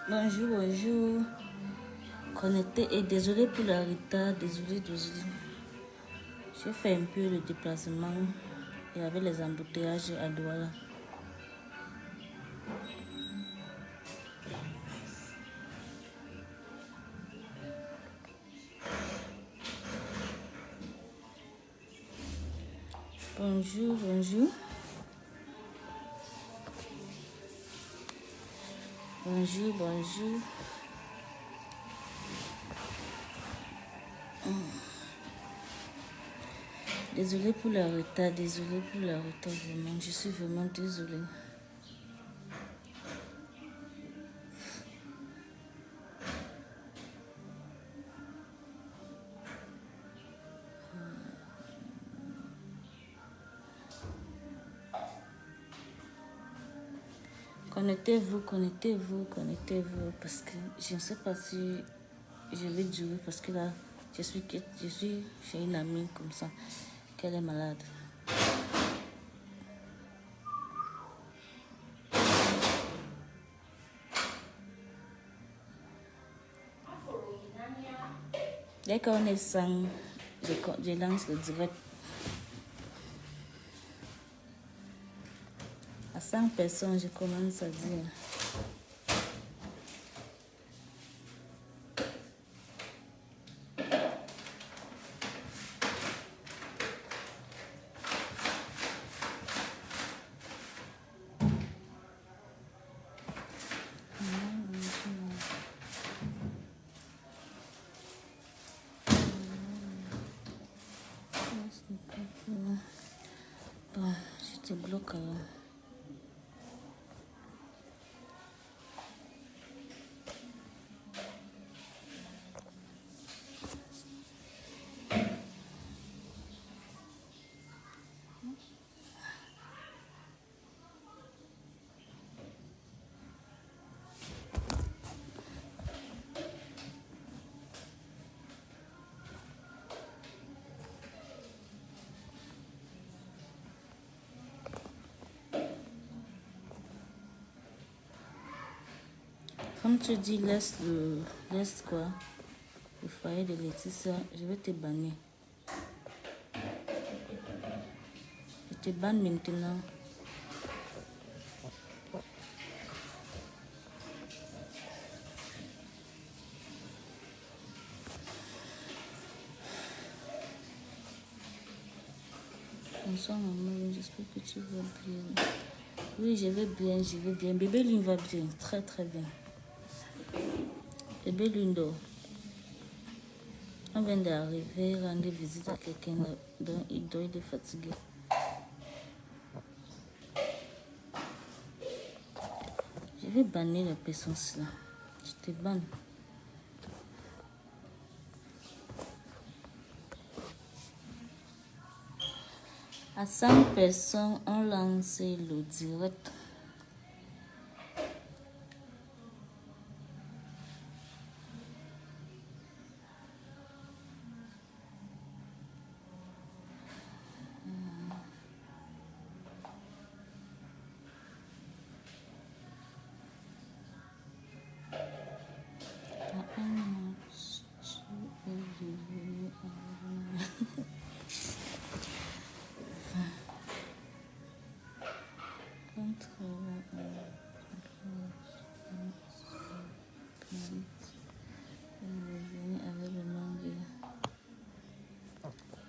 Bonjour, bonjour. Connecté et désolé pour le retard, désolé. J'ai fait un peu le déplacement et avec les embouteillages à Douala. Bonjour, bonjour. Bonjour, bonjour. Désolé pour le retard, vraiment. Je suis vraiment désolée. Connectez-vous, parce que je ne sais pas si je vais durer, parce que là, je suis chez une amie comme ça, qu'elle est malade. Dès qu'on est 100, je lance le direct. À 100 personnes, je commence à dire. Bon, je te bloque alors. Comme tu dis, laisse quoi, le foyer de Laetitia, je vais te bannir. Je te banne maintenant. Bonsoir maman, j'espère que tu vas bien. Oui, je vais bien. Bébé Lune va bien, très très bien. Bébé Lune dort. On vient d'arriver, rendre visite à quelqu'un dont il doit être fatigué. Je vais bannir la personne là. Je te banne. À 100 personnes, on lance le direct.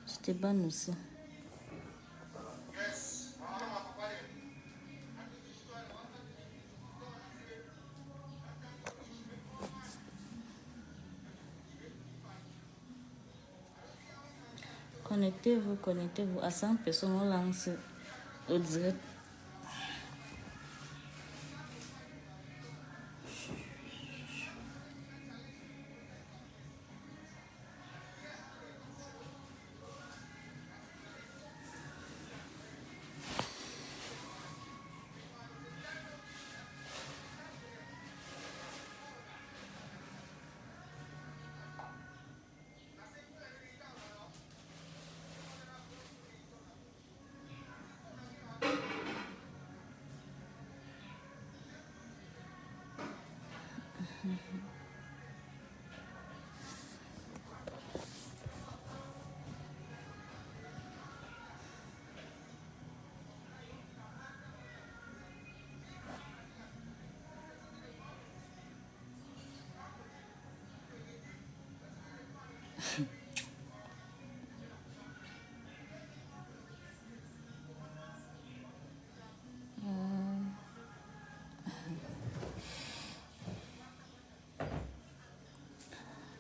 Je te banne aussi. Connectez-vous. À 100 personnes, on lance le direct.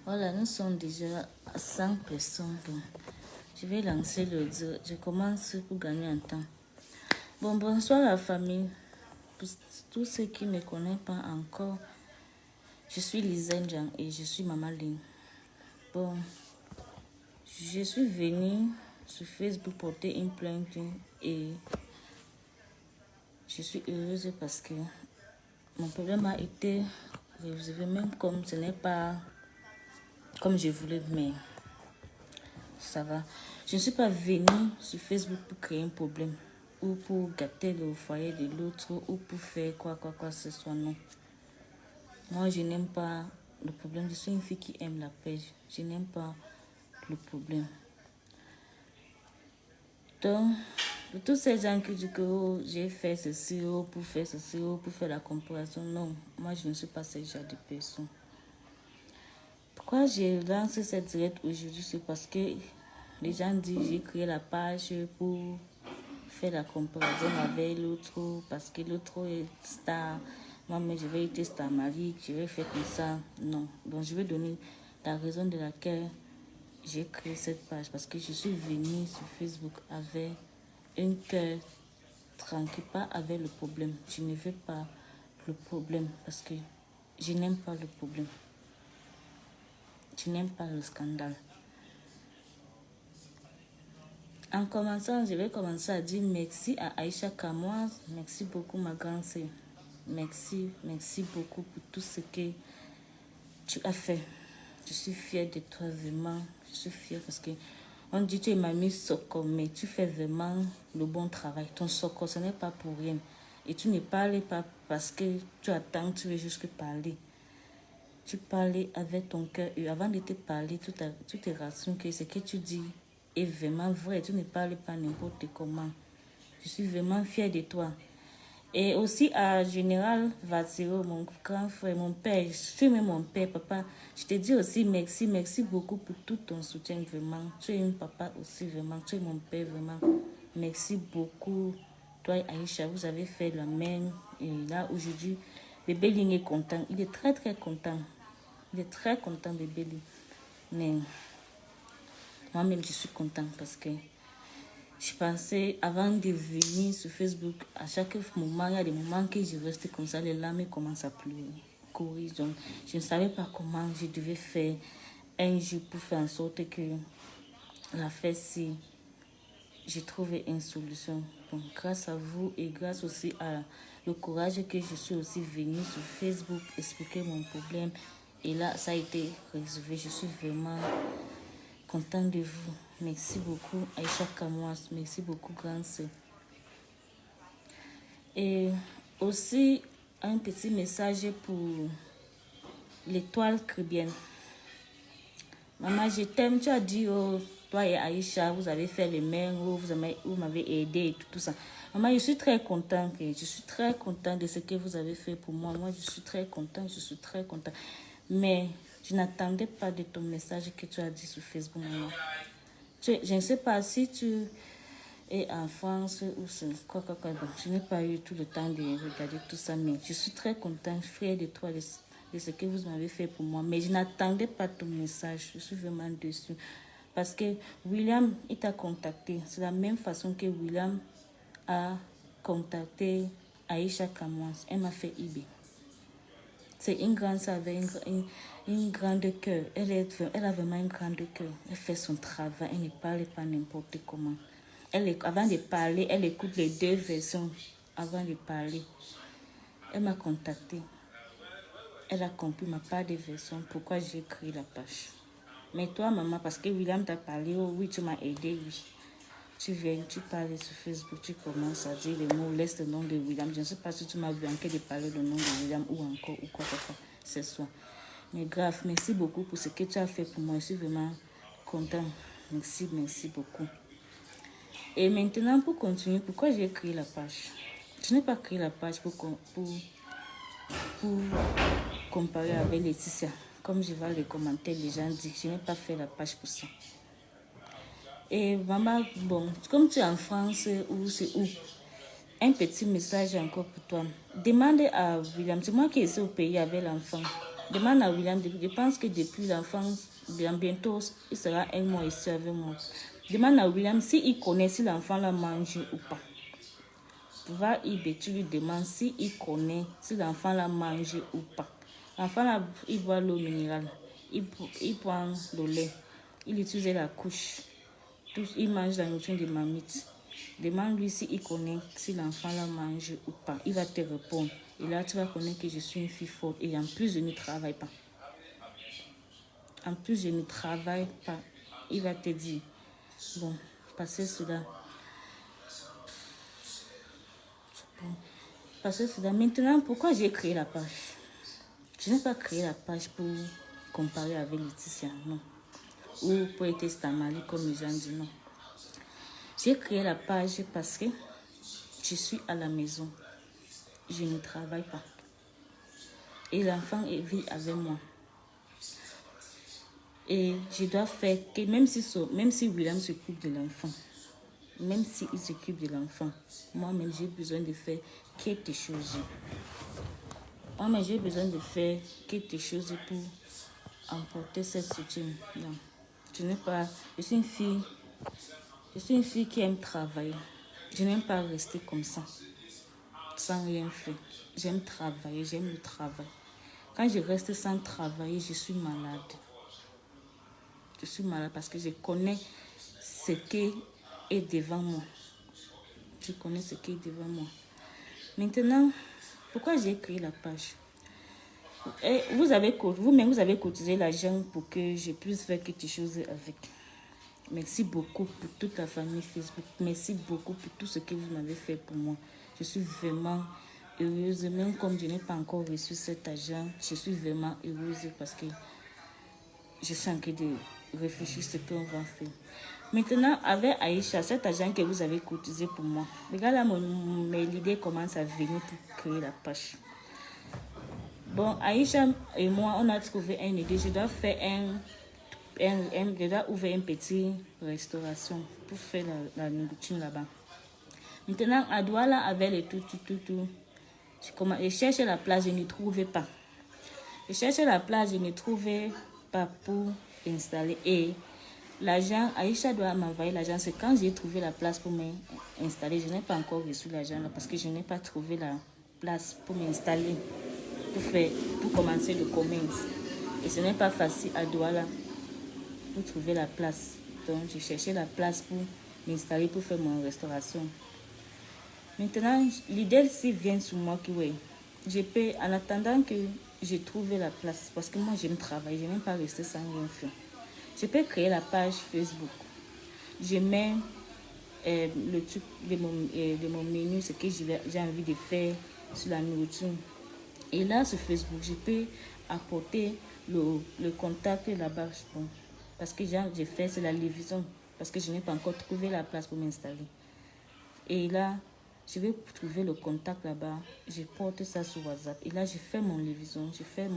Voilà, nous sommes déjà à 100 personnes. Bon, je vais lancer le direct. Je commence pour gagner un temps. Bon, bonsoir la famille. Pour tous ceux qui ne me connaissent pas encore, je suis Lisanne Jean et je suis Maman Lynn. Bon, je suis venue sur Facebook porter une plainte et je suis heureuse parce que mon problème a été résolu, même comme ce n'est pas comme je voulais, mais ça va. Je ne suis pas venue sur Facebook pour créer un problème ou pour gâter le foyer de l'autre ou pour faire quoi que ce soit, non. Moi, je n'aime pas le problème. Je suis une fille qui aime la paix. Je n'aime pas le problème. Donc, pour tous ces gens qui disent que oh, j'ai fait ceci, oh, pour faire ceci, oh, pour faire la comparaison, non. Moi, je ne suis pas ce genre de personne. Pourquoi j'ai lancé cette direct aujourd'hui, c'est parce que les gens disent j'ai créé la page pour faire la comparaison avec l'autre, parce que l'autre est star. Moi, mais je vais être star Marie, je vais faire comme ça. Non. Donc, je vais donner la raison de laquelle j'ai créé cette page, parce que je suis venue sur Facebook avec un cœur tranquille, pas avec le problème. Je ne veux pas le problème, parce que je n'aime pas le problème. Je n'aime pas le scandale. En commençant, je vais commencer à dire merci à Aïcha Kamoise. Merci beaucoup, ma grande sœur. Merci beaucoup pour tout ce que tu as fait. Je suis fière de toi, vraiment. Je suis fière parce que on dit que tu es mamie Soko, mais tu fais vraiment le bon travail. Ton Soko, ce n'est pas pour rien. Et tu ne parles pas parce que tu attends, tu veux juste parler. Tu parlais avec ton cœur et avant de te parler, tu te rassures que ce que tu dis est vraiment vrai. Tu ne parles pas n'importe comment. Je suis vraiment fière de toi. Et aussi à Général Vassiro, mon grand frère, mon père, je suis même mon père, papa. Je te dis aussi merci beaucoup pour tout ton soutien, vraiment. Tu es un papa aussi, vraiment. Tu es mon père, vraiment. Merci beaucoup. Toi et Aïcha, vous avez fait la même. Et là, aujourd'hui, bébé Ling est content. Il est très content. Il est très content, bébé Ling. Mais moi-même, je suis content parce que je pensais, avant de venir sur Facebook, à chaque moment, il y a des moments que je restais comme ça, les larmes commencent à courir. Donc, je ne savais pas comment je devais faire un jour pour faire en sorte que la fête, si j'ai trouvé une solution. Donc, grâce à vous et grâce aussi à le courage que je suis aussi venue sur Facebook expliquer mon problème. Et là, ça a été résolu. Je suis vraiment content de vous. Merci beaucoup, Aïcha Kamoas. Merci beaucoup, grande sœur. Et aussi, un petit message pour l'étoile caribéenne. Maman, je t'aime. Tu as dit, oh, toi et Aïcha, vous avez fait les mêmes, vous m'avez aidé et tout ça. Maman, je suis très contente. Je suis très contente de ce que vous avez fait pour moi. Moi, je suis très contente. Mais je n'attendais pas de ton message que tu as dit sur Facebook, maman. Je ne sais pas si tu es en France ou quoi. Bon, je n'ai pas eu tout le temps de regarder tout ça, mais je suis très contente, fière de toi, de ce que vous m'avez fait pour moi. Mais je n'attendais pas ton message. Je suis vraiment déçue. Parce que William, il t'a contacté. C'est la même façon que William a contacté Aïcha Kamoas. Elle m'a fait eBay. C'est une grande sœur avec une grande cœur. Elle a vraiment un grand cœur. Elle fait son travail. Elle ne parle pas n'importe comment. Avant de parler, elle écoute les deux versions avant de parler. Elle m'a contacté. Elle a compris ma part de version. Pourquoi j'ai créé la page. Mais toi, maman, parce que William t'a parlé, oh oui, tu m'as aidé, oui. Tu viens, tu parles sur Facebook, tu commences à dire les mots, laisse le nom de William. Je ne sais pas si tu m'as vu en de parler le nom de William ou encore, ou quoi, ce soir. Mais grave, merci beaucoup pour ce que tu as fait pour moi. Je suis vraiment content. Merci beaucoup. Et maintenant, pour continuer, pourquoi j'ai créé la page? Je n'ai pas créé la page pour comparer avec Laetitia. Comme je vois les commentaires, les gens disent que je n'ai pas fait la page pour ça. Et maman, bon, comme tu es en France ou c'est où, un petit message encore pour toi. Demande à William, c'est moi qui suis au pays avec l'enfant. Demande à William, je pense que depuis l'enfant, bientôt, il sera un mois ici avec moi. Demande à William s'il connaît si l'enfant l'a mangé ou pas. Va eBay, tu lui demandes s'il connaît si l'enfant l'a mangé ou pas. L'enfant, il boit l'eau minérale, il prend le lait, il utilise la couche, il mange la nourriture de mamite. Demande-lui s'il connaît si l'enfant l'a mangé ou pas. Il va te répondre. Et là, tu vas connaître que je suis une fille forte. Et en plus, je ne travaille pas. En plus, je ne travaille pas. Il va te dire, bon, passez cela. Bon, passez cela. Maintenant, pourquoi j'ai créé la page? Je n'ai pas créé la page pour comparer avec Laetitia, non. Ou pour être Stamali, comme les gens disent, non. J'ai créé la page parce que je suis à la maison. Je ne travaille pas. Et l'enfant vit avec moi. Et je dois faire que même si William s'occupe de l'enfant, même s'il s'occupe de l'enfant, moi-même j'ai besoin de faire quelque chose. Moi-même j'ai besoin de faire quelque chose pour emporter cette soutien. Non, je suis une fille qui aime travailler. Je n'aime pas rester comme ça, sans rien faire. J'aime travailler, j'aime le travail. Quand je reste sans travailler, je suis malade. Je suis malade parce que je connais ce qui est devant moi. Je connais ce qui est devant moi. Maintenant, pourquoi j'ai créé la page? Et vous-même, vous avez cotisé l'argent pour que je puisse faire quelque chose avec. Merci beaucoup pour toute la famille Facebook. Merci beaucoup pour tout ce que vous m'avez fait pour moi. Je suis vraiment heureuse. Même comme je n'ai pas encore reçu cet argent, je suis vraiment heureuse parce que je suis en train de réfléchir ce qu'on va faire. Maintenant, avec Aïcha, cet argent que vous avez cotisé pour moi, regarde là, mes idées commencent à venir pour créer la page. Bon, Aïcha et moi, on a trouvé une idée. Je dois faire je dois ouvrir une petite restauration pour faire la nourriture là-bas. Maintenant, à Douala, avec les tout. Je cherchais la place, je ne trouvais pas. Je cherchais la place, je ne trouvais pas pour installer. Et l'argent, Aïcha doit m'envoyer l'argent. C'est quand j'ai trouvé la place pour m'installer. Je n'ai pas encore reçu l'argent parce que je n'ai pas trouvé la place pour m'installer, pour commencer le commerce. Et ce n'est pas facile à Douala pour trouver la place. Donc, je cherchais la place pour m'installer, pour faire mon restauration. Maintenant, l'idée s'y vient sur moi que oui, je peux, en attendant que j'ai trouvé la place, parce que moi j'aime travailler, je n'aime pas rester sans rien faire. Je peux créer la page Facebook. Je mets le truc de mon menu, ce que j'ai envie de faire sur la nourriture. Et là, sur Facebook, je peux apporter le contact là-bas. Bon, parce que j'ai fait, c'est la livraison. Parce que je n'ai pas encore trouvé la place pour m'installer. Et là, je vais trouver le contact là-bas. Je porte ça sur WhatsApp. Et là, je fais mon livraison. Je fais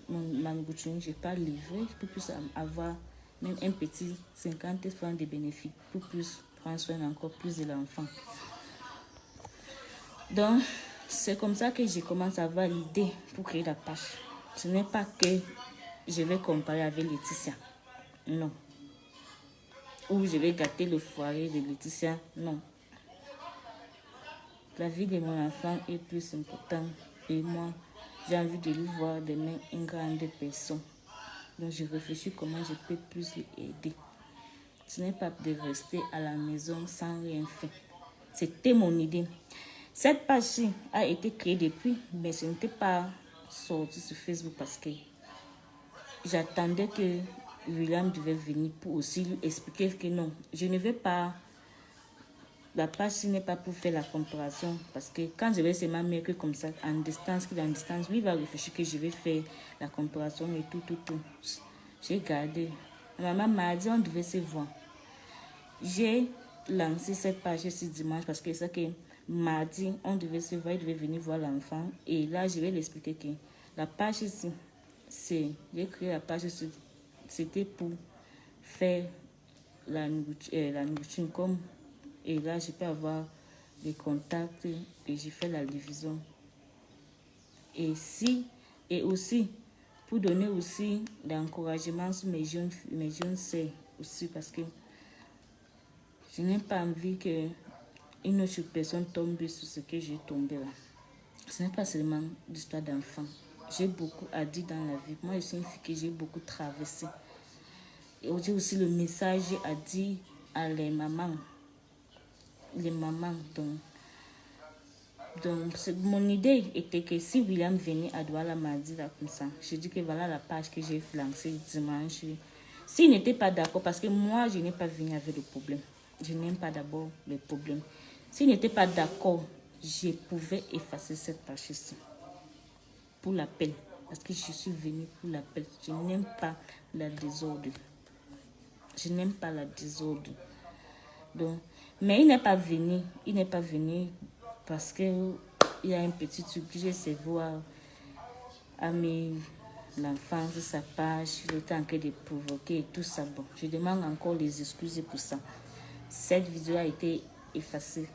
ma nourriture. Je pas livrer pour plus avoir même un petit 50 francs de bénéfices. Pour plus prendre soin encore plus de l'enfant. Donc, c'est comme ça que je commence à avoir l'idée pour créer la page. Ce n'est pas que je vais comparer avec Laetitia. Non. Ou je vais gâter le foyer de Laetitia. Non. La vie de mon enfant est plus importante. Et moi, j'ai envie de lui voir demain une grande personne. Donc, je réfléchis comment je peux plus l'aider. Ce n'est pas de rester à la maison sans rien faire. C'était mon idée. Cette page-ci a été créée depuis, mais ce n'était pas sorti sur Facebook parce que j'attendais que William devait venir pour aussi lui expliquer que non, je ne vais pas. La page n'est pas pour faire la comparaison parce que quand je vais seulement mettre comme ça en distance, lui va réfléchir que je vais faire la comparaison et tout. J'ai gardé. Ma maman m'a dit on devait se voir. J'ai lancé cette page ce dimanche parce que c'est que mardi on devait se voir, il devait venir voir l'enfant et là je vais l'expliquer que la page ici j'ai créé la page, c'était pour faire la nourriture comme, et là je peux avoir des contacts et j'ai fait la division. Et aussi pour donner aussi l'encouragement sur mes jeunes sœurs aussi, parce que je n'ai pas envie que une autre personne tombe sur ce que j'ai tombé là. Ce n'est pas seulement l'histoire d'enfant. J'ai beaucoup à dire dans la vie. Moi, je suis une fille que j'ai beaucoup traversé. Et j'ai aussi le message à dire à les mamans. Les mamans. Donc mon idée était que si William venait à Douala mardi là comme ça, je dis que voilà la page que j'ai lancée dimanche. S'il n'était pas d'accord, parce que moi, je n'ai pas venu avec le problème. Je n'aime pas d'abord les problèmes. S'il n'était pas d'accord, je pouvais effacer cette page-ci pour l'appel. Parce que je suis venue pour l'appel. Je n'aime pas la désordre. Je n'aime pas la désordre. Donc, mais il n'est pas venu. Il n'est pas venu parce que il y a un petit truc que je sais voir à l'enfant sur sa page. Il était en train de provoquer et tout ça. Bon, je demande encore les excuses pour ça. Cette vidéo a été effacée.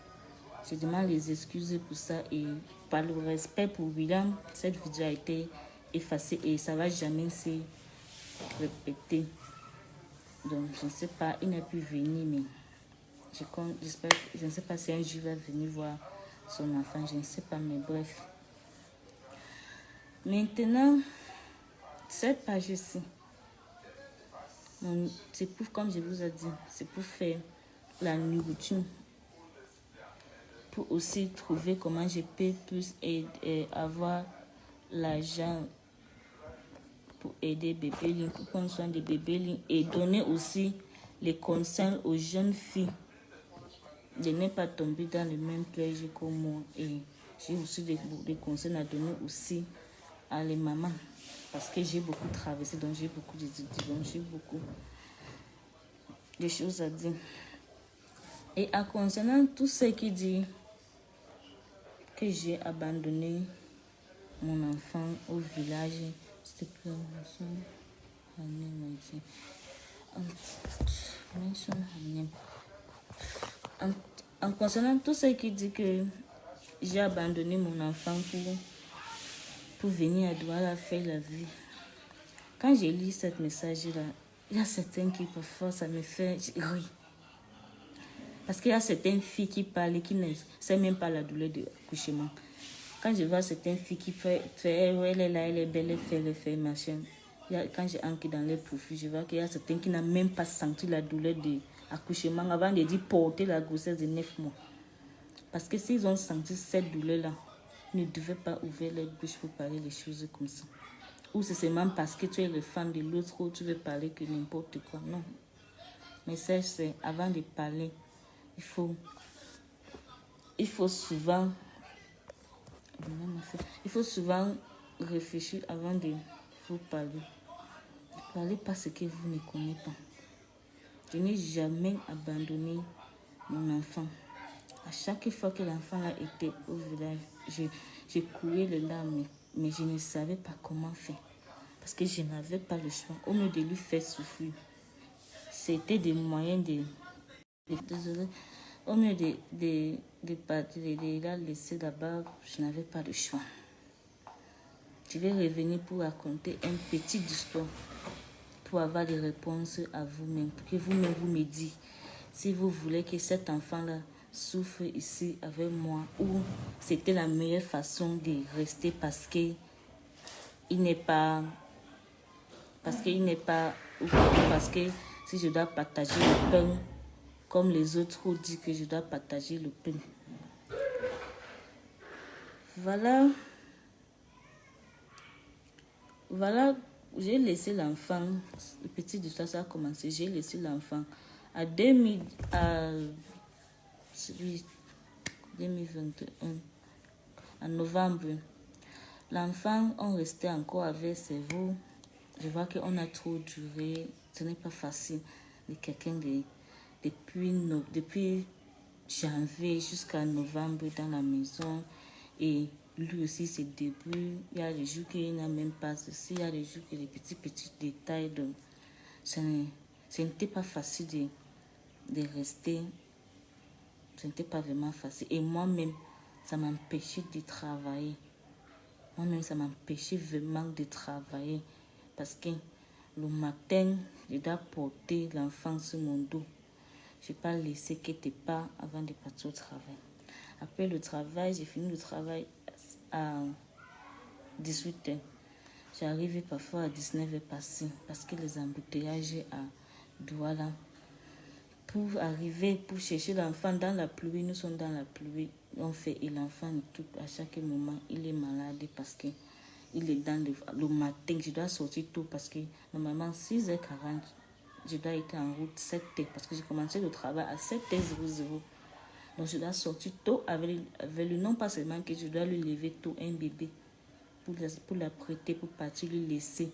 Je demande les excuses pour ça et par le respect pour William, cette vidéo a été effacée et ça ne va jamais se répéter. Donc, je ne sais pas, il n'est plus venu, mais j'espère, je ne sais pas si un jour il va venir voir son enfant, je ne sais pas, mais bref. Maintenant, cette page-ci, c'est pour, comme je vous ai dit, c'est pour faire la nourriture. Pour aussi trouver comment je peux plus avoir l'argent pour aider bébé, pour prendre soin des bébés et donner aussi les conseils aux jeunes filles de ne pas tomber dans le même piège que moi. Et j'ai aussi des conseils à donner aussi à les mamans parce que j'ai beaucoup traversé, donc j'ai beaucoup d'études, donc j'ai beaucoup de choses à dire. Et à concernant tout ce qui dit que j'ai abandonné mon enfant au village, s'il te plaît, en concernant tout ce qui dit que j'ai abandonné mon enfant pour venir à Douala faire la vie. Quand j'ai lu ce message-là, il y a certains qui parfois ça me fait rire. Parce qu'il y a certaines filles qui parlent, qui ne savent même pas la douleur de l'accouchement. Quand je vois certaines filles qui font, elle est là, elle est belle, elle fait machin. Quand j'entre dans les profils, je vois qu'il y a certains qui n'ont même pas senti la douleur de l'accouchement avant de dire porter la grossesse de 9 mois. Parce que s'ils ont senti cette douleur-là, ils ne devaient pas ouvrir leur bouche pour parler des choses comme ça. Ou c'est seulement parce que tu es le fan de l'autre ou tu veux parler que n'importe quoi. Non. Mais ça, c'est avant de parler, il faut souvent réfléchir avant de vous parler. Ne parlez pas ce que vous ne connaissez pas. Je n'ai jamais abandonné mon enfant. À chaque fois que l'enfant a été au village, j'ai couru les larmes, mais je ne savais pas comment faire. Parce que je n'avais pas le choix. Au lieu de lui faire souffrir, c'était des moyens désolé. Au lieu de la laisser là-bas, je n'avais pas de choix. Je vais revenir pour raconter une petite histoire pour avoir des réponses à vous-même. Pour que vous-même vous me dites si vous voulez que cet enfant-là souffre ici avec moi ou c'était la meilleure façon de rester parce qu'il n'est pas parce que si je dois partager le pain comme les autres ont dit que je dois partager le pain. Voilà, j'ai laissé l'enfant, le petit histoire ça a commencé, j'ai laissé l'enfant à 2021, en novembre. L'enfant, on restait encore avec ses veaux. Je vois qu'on a trop duré, ce n'est pas facile de quelqu'un depuis janvier jusqu'à novembre dans la maison. Et lui aussi se débrouille. Il y a des jours qu'il n'a même pas ceci, il y a des jours que les petits détails. Donc, ce n'était pas facile de rester. Ce n'était pas vraiment facile. Et moi-même, ça m'empêchait de travailler. Moi-même, ça m'empêchait vraiment de travailler. Parce que le matin, je dois porter l'enfant sur mon dos. Je n'ai pas laissé quelque part avant de partir au travail. Après le travail, j'ai fini le travail à 18h. J'arrivais parfois à 19h passé parce que les embouteillages à Douala. Pour arriver, pour chercher l'enfant dans la pluie, nous sommes dans la pluie. On fait et l'enfant, tout, à chaque moment, il est malade parce que il est dans le matin. Je dois sortir tôt parce que normalement 6h40, je dois être en route 7h parce que j'ai commencé le travail à 7h00. Donc je dois sortir tôt avec lui, non pas seulement que je dois lui lever tôt un bébé pour l'apprêter, pour partir lui laisser.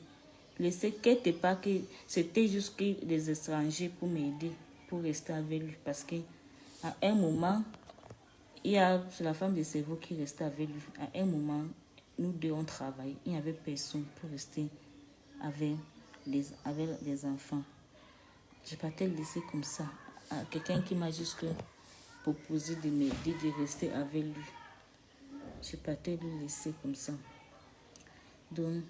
Laisser quelque part que c'était juste que des étrangers pour m'aider, pour rester avec lui. Parce qu'à un moment, il y a la femme de cerveau qui restait avec lui. À un moment, nous deux on travaille. Il n'y avait personne pour rester avec les enfants. Je ne peux pas laisser comme ça. À quelqu'un qui m'a juste proposé de m'aider, de rester avec lui. Je ne peux pas le laisser comme ça. Donc,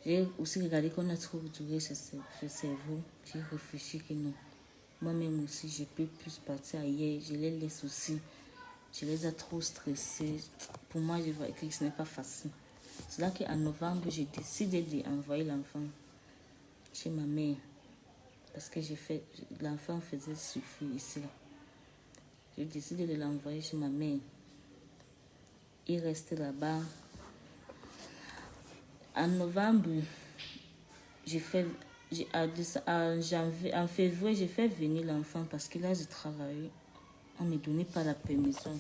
j'ai aussi regardé qu'on a trop duré ce cerveau. J'ai réfléchi que non. Moi-même aussi, je peux plus partir ailleurs. Je les laisse aussi. Je les ai trop stressés. Pour moi, je vois que ce n'est pas facile. C'est là qu'en novembre, j'ai décidé d'envoyer l'enfant chez ma mère. Parce que l'enfant faisait souffrir ici. J'ai décidé de l'envoyer chez ma mère. Il restait là-bas. En novembre, en février, j'ai fait venir l'enfant parce que là, je travaillais. On ne me donnait pas la permission.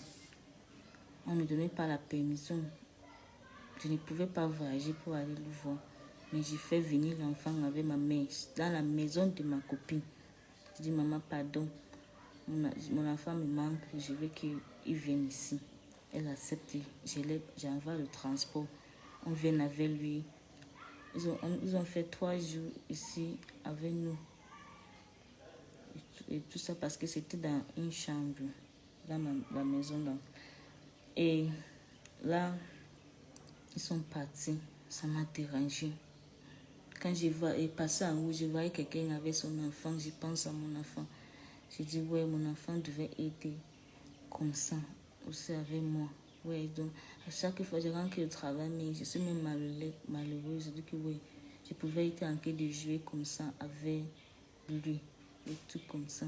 On ne me donnait pas la permission. Je ne pouvais pas voyager pour aller le voir. Mais j'ai fait venir l'enfant avec ma mère dans la maison de ma copine. Je dis, maman, pardon. Mon enfant me manque. Je veux qu'il vienne ici. Elle accepte. J'envoie le transport. On vient avec lui. Ils ont fait 3 jours ici avec nous. Et tout ça parce que c'était dans une chambre, dans la maison. Là. Et là, ils sont partis. Ça m'a dérangé. Quand je vois et passer en haut, je voyais quelqu'un avec son enfant. Je pense à mon enfant. Je dis, ouais, mon enfant devait aider comme ça, aussi avec moi. Ouais, donc à chaque fois, je rentre au travail, mais je suis même malheureuse. Je dis que oui, je pouvais être en train de jouer comme ça avec lui. Et tout comme ça.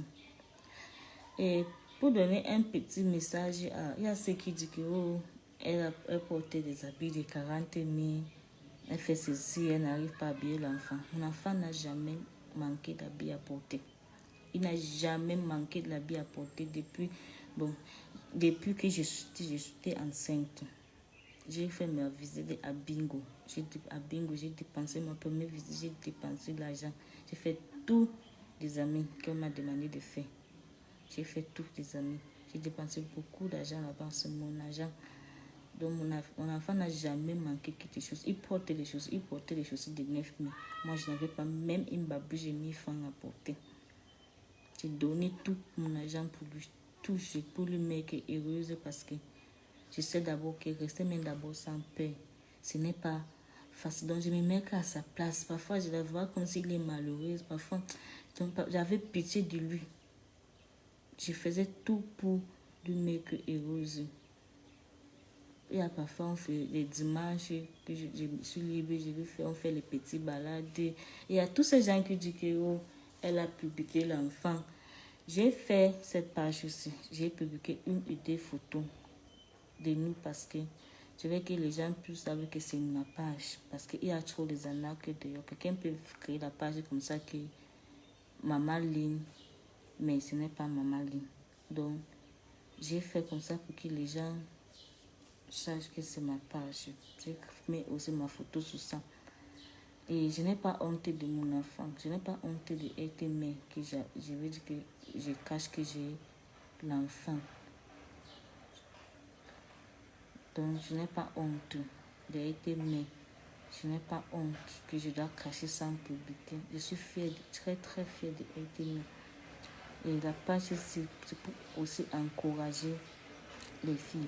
Et pour donner un petit message, il y a ceux qui disent que oh, elle portait des habits de 40 000, elle fait ceci, elle n'arrive pas à habiller l'enfant. Mon enfant n'a jamais manqué d'habits à porter. Il n'a jamais manqué de l'habit à porter depuis que j'étais enceinte. J'ai fait ma visite à Bingo. J'ai dépensé ma première visite, j'ai dépensé l'argent. J'ai fait tous les amis qu'elle m'a demandé de faire. J'ai fait tous les amis. J'ai dépensé beaucoup d'argent là-bas, c'est mon argent. Donc mon enfant n'a jamais manqué quelque chose. Il portait les choses, de 9 000. Moi, je n'avais pas même une babouche de 1000 francs à porter. J'ai donné tout mon argent pour lui, tout pour lui mettre heureuse parce que je sais d'abord qu'il restait même d'abord sans paix. Ce n'est pas facile. Donc je me mets à sa place. Parfois, je la vois comme s'il est malheureux. Parfois, j'avais pitié de lui. Je faisais tout pour lui mettre heureuse. Il y a parfois, on fait les dimanches que je suis libre, on fait les petits balades. Et il y a tous ces gens qui disent que oh, elle a publié l'enfant. J'ai fait cette page aussi. J'ai publié 1 ou 2 photos de nous parce que je veux que les gens puissent savoir que c'est ma page. Parce qu'il y a trop des arnaques dehors. Quelqu'un peut créer la page comme ça que Maman Ligne, mais ce n'est pas Maman Ligne. Donc, j'ai fait comme ça pour que les gens sachent que c'est ma page. J'ai mis aussi ma photo sur ça. Et je n'ai pas honte de mon enfant. Je n'ai pas honte d'être mère. Je veux dire que je cache que j'ai l'enfant. Donc, je n'ai pas honte. J'ai été mère. Je n'ai pas honte que je dois cacher ça en public. Je suis fière, très très fière d'être mère. Et la page, c'est pour aussi encourager les filles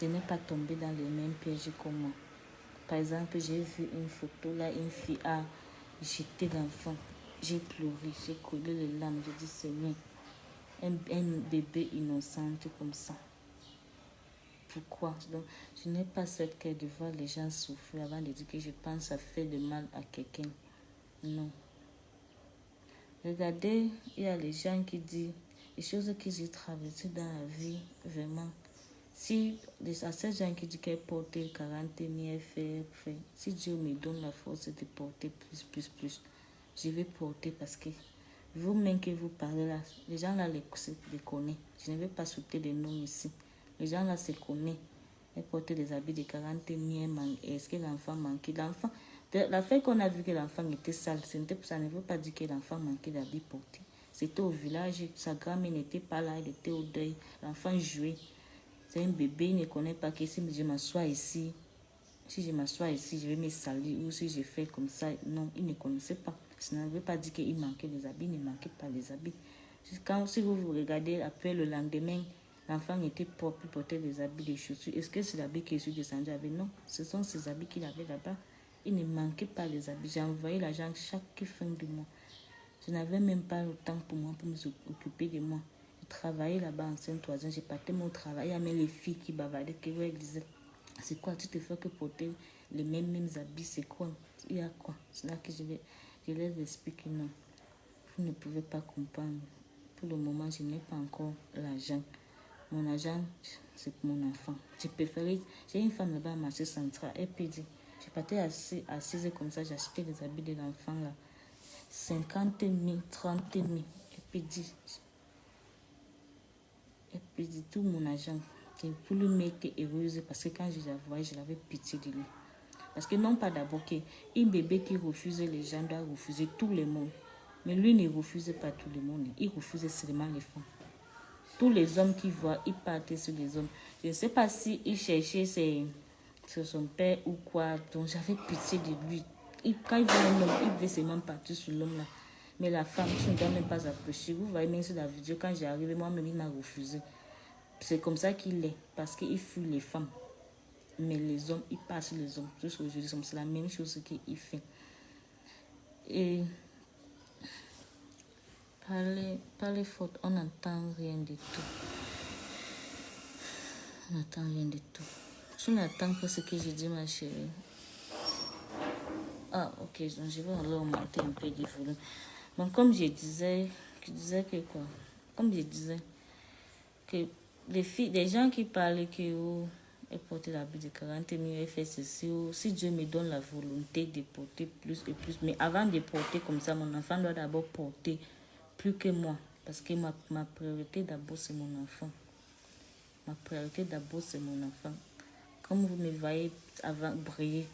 de ne pas tomber dans les mêmes pièges que moi. Par exemple, j'ai vu une photo là, une fille a jeté l'enfant. J'ai pleuré, j'ai collé les larmes. J'ai dit, Seigneur, un bébé innocent comme ça. Pourquoi? Donc, je n'ai pas cette cœur de voir les gens souffrir avant de dire que je pense à faire de mal à quelqu'un. Non. Regardez, il y a les gens qui disent les choses que j'ai traversées dans la vie, vraiment. Si à ces gens qui disent qu'elle porte 40 000 fait, si Dieu me donne la force de porter plus, je vais porter parce que vous-même que vous parlez là, les gens là les connaissent. Je ne vais pas sauter des noms ici. Les gens là se connaissent. Elle portait des habits de 40 000. Est-ce que l'enfant manquait? La fait qu'on a vu que l'enfant était sale, ça ne veut pas dire que l'enfant manquait d'habits portés. C'était au village, sa grand-mère n'était pas là, elle était au deuil. L'enfant jouait. C'est un bébé, il ne connaît pas que si je m'assois ici, je vais me salir. Ou si je fais comme ça, non, il ne connaissait pas. Ça ne veut pas dire qu'il manquait des habits, il ne manquait pas des habits. Si vous regardez après le lendemain, l'enfant était propre, il portait des habits, des chaussures. Est-ce que c'est l'habit que je suis descendu avec? Non, ce sont ces habits qu'il avait là-bas. Il ne manquait pas les habits. J'ai envoyé l'argent chaque fin du mois. Je n'avais même pas le temps pour moi, pour m'occuper de moi. Je travaillais là-bas en Saint-Oisien, j'ai parté mon travail. Il y a même les filles qui bavardaient, qui disaient, c'est quoi, tu te fais que porter les mêmes habits, c'est quoi? Il y a quoi? C'est là que je les explique, non. Vous ne pouvez pas comprendre. Pour le moment, je n'ai pas encore l'argent. Mon argent, c'est pour mon enfant. J'ai une femme là-bas à marché central, elle peut dire, je partais assise comme ça, j'ai acheté des habits de l'enfant là. 50 000, 30 000. Elle peut dire tout mon argent. Pour lui mettre heureuse parce que quand je la voyais, je l'avais pitié de lui. Parce que non pas d'abord qu'un bébé qui refuse les gens doit refuser tout le monde. Mais lui ne refuse pas tout le monde. Il refuse seulement les femmes. Tous les hommes qui voient, ils partent sur les hommes. Je ne sais pas si il cherchait c'est son père ou quoi. Donc j'avais pitié de lui. Quand il voit un homme, il veut seulement partir sur l'homme là. Mais la femme, tu ne dois même pas approcher. Vous voyez même sur la vidéo, quand j'ai arrivé, moi-même, il m'a refusé. C'est comme ça qu'il est. Parce qu'il fuit les femmes. Mais les hommes, ils passent les hommes. C'est la même chose qu'il fait. Et par les fautes, on n'entend rien du tout. On n'entend rien du tout. Tu n'attends pas ce que je dis, ma chérie. Ah, ok, donc je vais alors augmenter un peu du volume. Donc, comme je disais que quoi? Comme je disais, que les gens qui parlaient que elle portait l'habit de 40 000, elle fait ceci, si Dieu me donne la volonté de porter plus et plus, mais avant de porter comme ça, mon enfant doit d'abord porter plus que moi, parce que ma priorité d'abord, c'est mon enfant. Ma priorité d'abord, c'est mon enfant. Comme vous me voyez avant briller,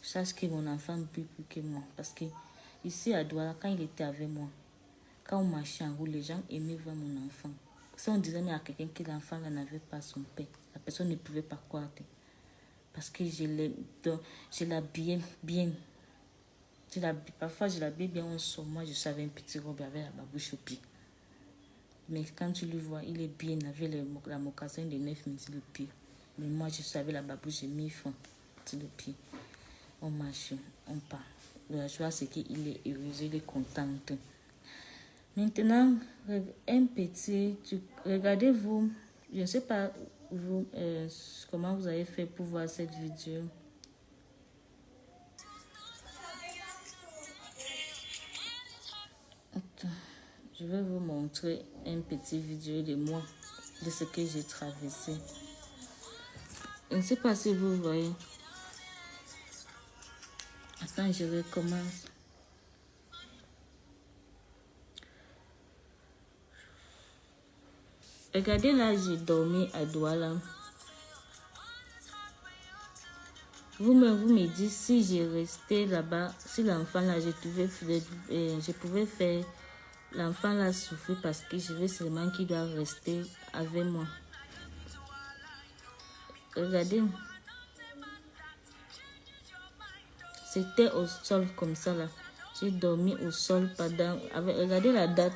sache que mon enfant brille plus que moi. Parce que ici à Douala, quand il était avec moi, quand on marchait en route, les gens aimaient voir mon enfant. Si on disait à quelqu'un que l'enfant n'avait pas son père, la personne ne pouvait pas croire. Parce que je l'habillais bien. Parfois, je l'habillais bien en son. Moi, je savais un petit robe avec la babouche au pied. Mais quand tu le vois, il est bien avec la mocassin de 9 000 sur le pied. Mais moi, je savais la babouche de 1000 francs sur le pied. On marche, on part. La joie, c'est qu'il est heureux, il est content. Maintenant, un petit, regardez-vous, je ne sais pas vous, comment vous avez fait pour voir cette vidéo. Attends, je vais vous montrer un petit vidéo de moi, de ce que j'ai traversé. Je ne sais pas si vous voyez. Attends, je recommence. Regardez là, j'ai dormi à Douala. Vous me dites si j'ai resté là-bas, si l'enfant là, je pouvais faire l'enfant là souffrir parce que je veux seulement qu'il doit rester avec moi. Regardez. C'était au sol comme ça là. J'ai dormi au sol pendant... Regardez la date.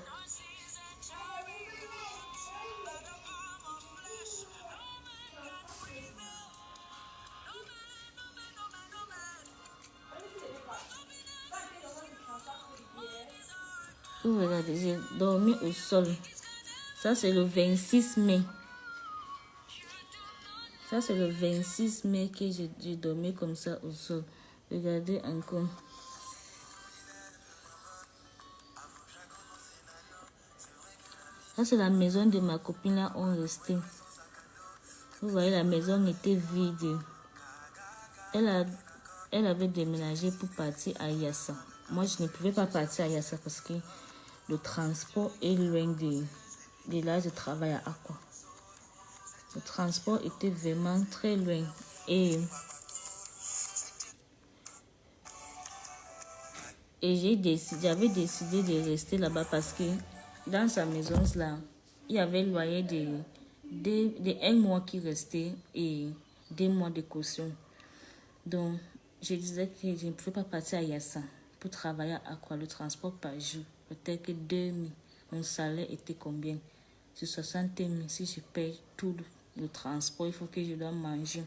Regardez, j'ai dormi au sol. Ça, c'est le 26 mai. Ça, c'est le 26 mai que j'ai dormi comme ça au sol. Regardez encore. Ça, c'est la maison de ma copine là, on restait. Vous voyez, la maison était vide. Elle avait déménagé pour partir à Yassa. Moi, je ne pouvais pas partir à Yassa parce que le transport est loin de là je travaille à Aqua. Le transport était vraiment très loin. Et j'avais décidé de rester là-bas parce que dans sa maison là, il y avait le loyer de 1 mois qui restait et 2 mois de caution. Donc, je disais que je ne pouvais pas partir à Yassa pour travailler à quoi le transport par jour. Peut-être que 2000. Mon salaire était combien? C'est 60 000. Si je paye tout le transport, il faut que je dois manger.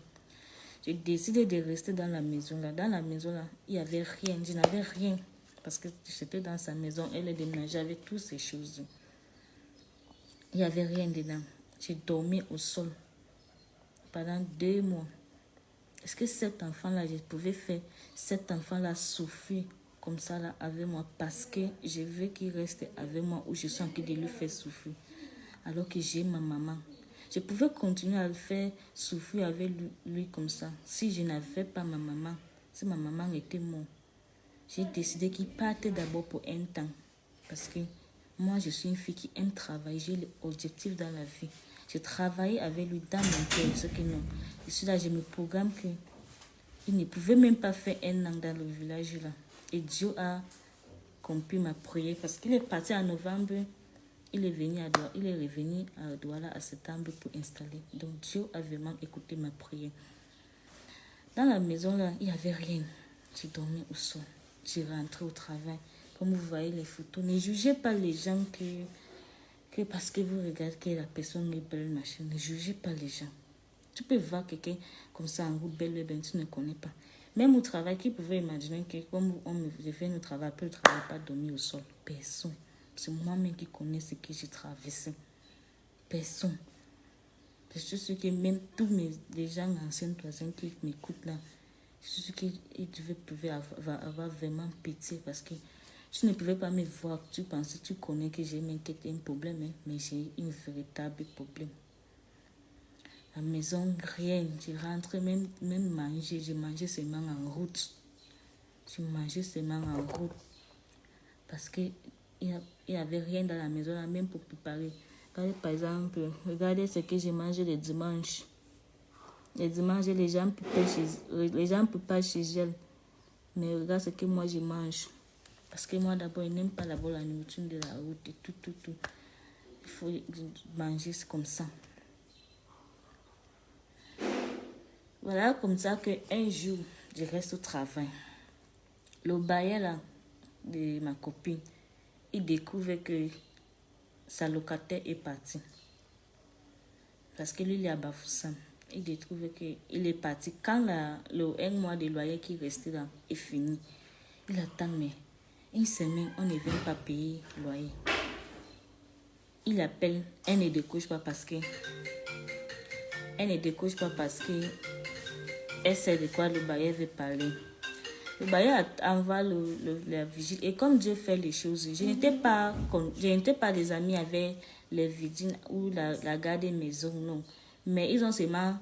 J'ai décidé de rester dans la maison là. Dans la maison là, il n'y avait rien. Je n'avais rien. Parce que j'étais dans sa maison. Elle est déménagée avec toutes ces choses. Il n'y avait rien dedans. J'ai dormi au sol pendant 2 mois. Est-ce que cet enfant-là, je pouvais faire cet enfant-là souffrir comme ça là avec moi parce que je veux qu'il reste avec moi ou je sens que de lui faire souffrir alors que j'ai ma maman. Je pouvais continuer à le faire souffrir avec lui comme ça si je n'avais pas ma maman, si ma maman était morte. J'ai décidé qu'il partait d'abord pour un temps parce que moi je suis une fille qui aime travailler, j'ai l'objectif dans la vie. Je travaille avec lui dans mon cœur, ce que non. Et cela, je me programme que il ne pouvait même pas faire 1 an dans le village là. Et Dieu a accompli ma prière parce qu'il est parti en novembre. Il est revenu à Douala à septembre pour installer. Donc Dieu a vraiment écouté ma prière. Dans la maison là, il n'y avait rien. J'ai dormi au sol. J'ai rentré au travail. Comme vous voyez les photos, ne jugez pas les gens que parce que vous regardez que la personne est belle, machin. Ne jugez pas les gens. Tu peux voir quelqu'un comme ça en route belle, ben tu ne connais pas. Même au travail, qui pouvait imaginer que comme on me fait le travail, peut le travail pas dormir au sol. Personne. C'est moi-même qui connais ce que j'ai traversé. Personne. Je suis sûre que même tous les gens anciens voisins qui m'écoutent là, je suis sûre qu'ils pouvaient avoir vraiment pitié parce que tu ne pouvais pas me voir. Tu pensais, tu connais que j'ai un problème, hein, mais j'ai un véritable problème. La maison, rien. J'ai rentré, même manger. J'ai mangé seulement en route. J'ai mangé seulement en route. Parce qu'il n'y avait rien dans la maison, là, même pour préparer. Regardez, par exemple, regardez ce que j'ai mangé les dimanches. Les dimanches, les gens ne peuvent pas chez elles. Mais regarde ce que moi, je mange. Parce que moi, d'abord, je n'aime pas d'abord la nourriture de la route et tout. Il faut manger comme ça. Voilà comme ça qu'un jour, je reste au travail. Le bailleur là, de ma copine, il découvre que sa locataire est partie. Parce que lui, il est à Bafoussam. Il découvre qu'il est parti. Quand le 1 mois de loyer qui restait là est fini, il attend, mais une semaine, on ne vient pas payer le loyer. Il appelle, elle ne décroche pas parce que elle sait de quoi le bailleur veut parler. Le bailleur envoie la vigile. Et comme Dieu fait les choses, je n'étais pas des amis avec les vigiles ou la garde des maisons, non. Mais ils ont seulement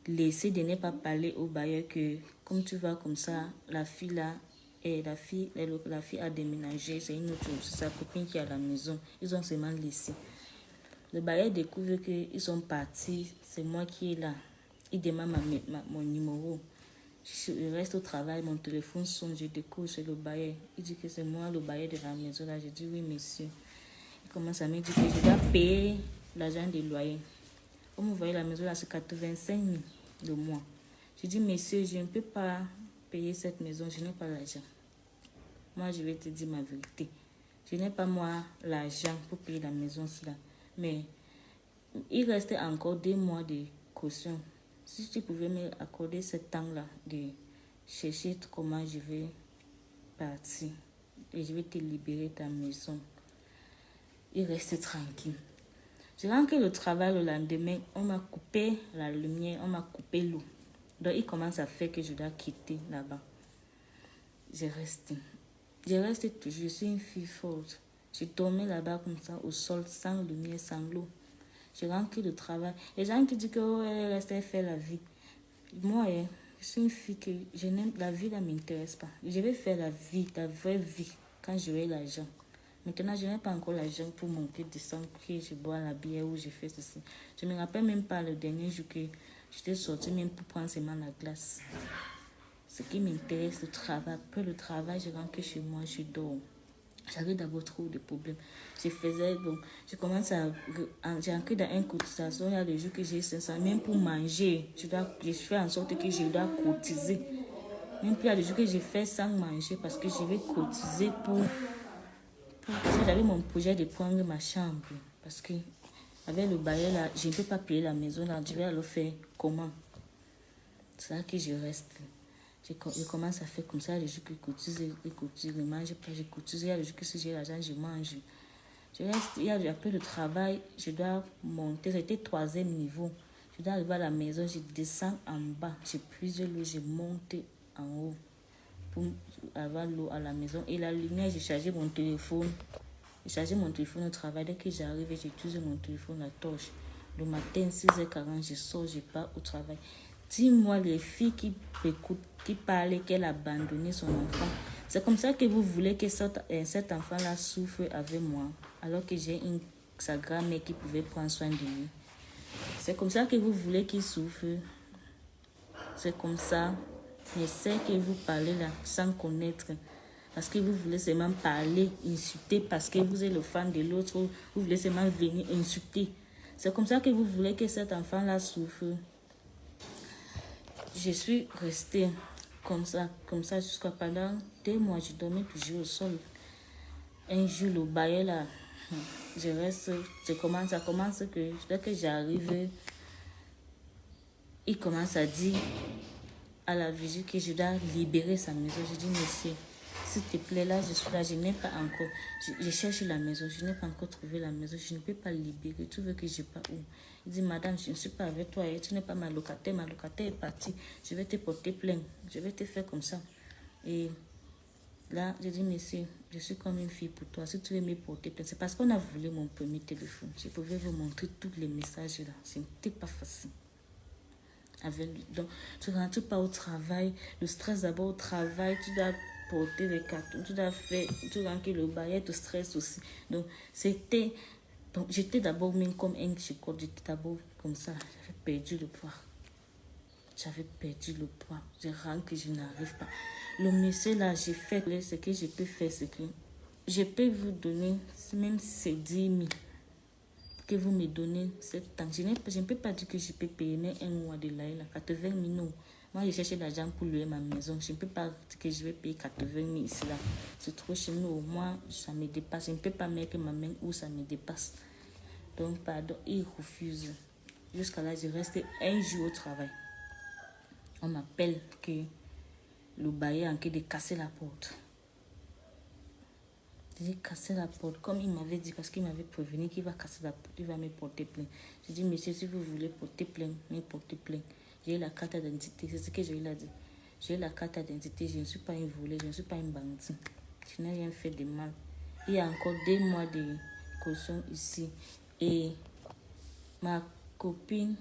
laissé de ne pas parler au bailleur que, comme tu vois comme ça, la fille là, et la fille a déménagé, c'est une autre chose, c'est sa copine qui est à la maison. Ils ont seulement laissé. Le bailleur découvre qu'ils sont partis, c'est moi qui est là. Il demande mon numéro. Je reste au travail, mon téléphone sonne, je découvre, c'est le bailleur. Il dit que c'est moi le bailleur de la maison là. Je dis oui monsieur. Il commence à me dire que je dois payer l'argent des loyers. Comme vous voyez, la maison là c'est 85 000. le mois. Je dis, monsieur, je ne peux pas payer cette maison, je n'ai pas l'argent. Moi, je vais te dire ma vérité. Je n'ai pas, moi, l'argent pour payer la maison, cela. Mais il restait encore 2 mois de caution. Si tu pouvais me accorder ce temps-là de chercher comment je vais partir et je vais te libérer ta maison. Il restait tranquille. Je rentre le travail le lendemain, on m'a coupé la lumière, on m'a coupé l'eau. Donc, il commence à faire que je dois quitter là-bas. Je reste toujours, je suis une fille forte. Je dormais là-bas comme ça, au sol, sans lumière, sans l'eau. Je rentre le travail. Les gens qui disent que oh, elle restait faire la vie. Moi, je suis une fille que je n'aime, la vie ne m'intéresse pas. Je vais faire la vie, la vraie vie, quand j'aurai l'argent. Maintenant, je n'ai pas encore l'argent pour monter, descendre, que je bois la bière ou je fais ceci. Je ne me rappelle même pas le dernier jour que j'étais sortie même pour prendre seulement la glace. Ce qui m'intéresse, le travail. Après le travail, je rentre chez moi, je dors. J'avais d'abord trop de problèmes. Je commence à... J'ai entré dans une cotisation. Il y a des jours que j'ai 500. Même pour manger, je fais en sorte que je dois cotiser. Même il y a des jours que je fais sans manger parce que je vais cotiser pour j'avais mon projet de prendre ma chambre. Parce que avec le bail là, je ne peux pas payer la maison là. Je vais alors faire comment? C'est là que je reste. Je commence à faire comme ça. Les jours que je cotise, je mange pas, je cotise. Il y a les jours que si j'ai l'argent, je mange. Je reste, après le travail, je dois monter. C'était 3e niveau. Je dois arriver à la maison, je descends en bas. J'ai plusieurs lots, je monte en haut pour avoir l'eau à la maison. Et la lumière, j'ai chargé mon téléphone. J'ai chargé mon téléphone au travail. Dès que j'arrive, j'utilise mon téléphone, la torche. Le matin, 6h40, je sors, je pars au travail. Dis-moi, les filles qui écoutent, qui parlent, qu'elle a abandonné son enfant. C'est comme ça que vous voulez que cet enfant-là souffre avec moi, alors que j'ai sa grand-mère qui pouvait prendre soin de lui. C'est comme ça que vous voulez qu'il souffre. C'est comme ça. Mais c'est que vous parlez là, sans connaître. Parce que vous voulez seulement parler, insulter, parce que vous êtes le fan de l'autre, vous voulez seulement venir insulter. C'est comme ça que vous voulez que cet enfant-là souffre. Je suis restée comme ça jusqu'à pendant 2 mois. Je dormais toujours au sol. Un jour, le bail là, ça commence que dès que j'arrive, il commence à dire à la vigie que je dois libérer sa maison. Je dis, monsieur, s'il te plaît, là, je suis là, je n'ai pas encore, je cherche la maison, je n'ai pas encore trouvé la maison, je ne peux pas libérer, tu veux que je parte où? Il dit, madame, je ne suis pas avec toi, et tu n'es pas ma locataire est partie, je vais te porter plainte, je vais te faire comme ça. Et là, je dis, monsieur, je suis comme une fille pour toi, si tu veux me porter plainte, c'est parce qu'on a volé mon premier téléphone, je pouvais vous montrer tous les messages là, ce n'était pas facile. Donc, tu ne rentres pas au travail, le stress d'abord au travail, tu dois porter les cartons, tu rentres le bail, tu stresses aussi. Donc, j'étais d'abord même comme un chicote, j'étais d'abord comme ça, j'avais perdu le poids. Je rentre que je n'arrive pas. Le monsieur là, j'ai fait ce que je peux faire, c'est que je peux vous donner, même si c'est 10 000. Que vous me donnez ce temps. Je ne peux pas dire que je peux payer mais un mois de là, 80 000, non. Moi, je cherche l'argent pour louer ma maison. Je ne peux pas dire que je vais payer 80 000 ici, là. C'est trop chez nous. Moi, ça me dépasse. Je ne peux pas mettre ma main où ça me dépasse. Donc, pardon, il refuse. Jusqu'à là, je reste un jour au travail. On m'appelle que le bailleur est en train de casser la porte. J'ai cassé la porte, comme il m'avait dit, parce qu'il m'avait prévenu qu'il va casser la porte, il va me porter plainte. J'ai dit, monsieur, si vous voulez porter plainte, me porter plainte. J'ai la carte d'identité, c'est ce que je lui ai dit. J'ai la carte d'identité, je ne suis pas une volée, je ne suis pas une bandit. Je n'ai rien fait de mal. Il y a encore 2 mois de caution ici. Et ma copine,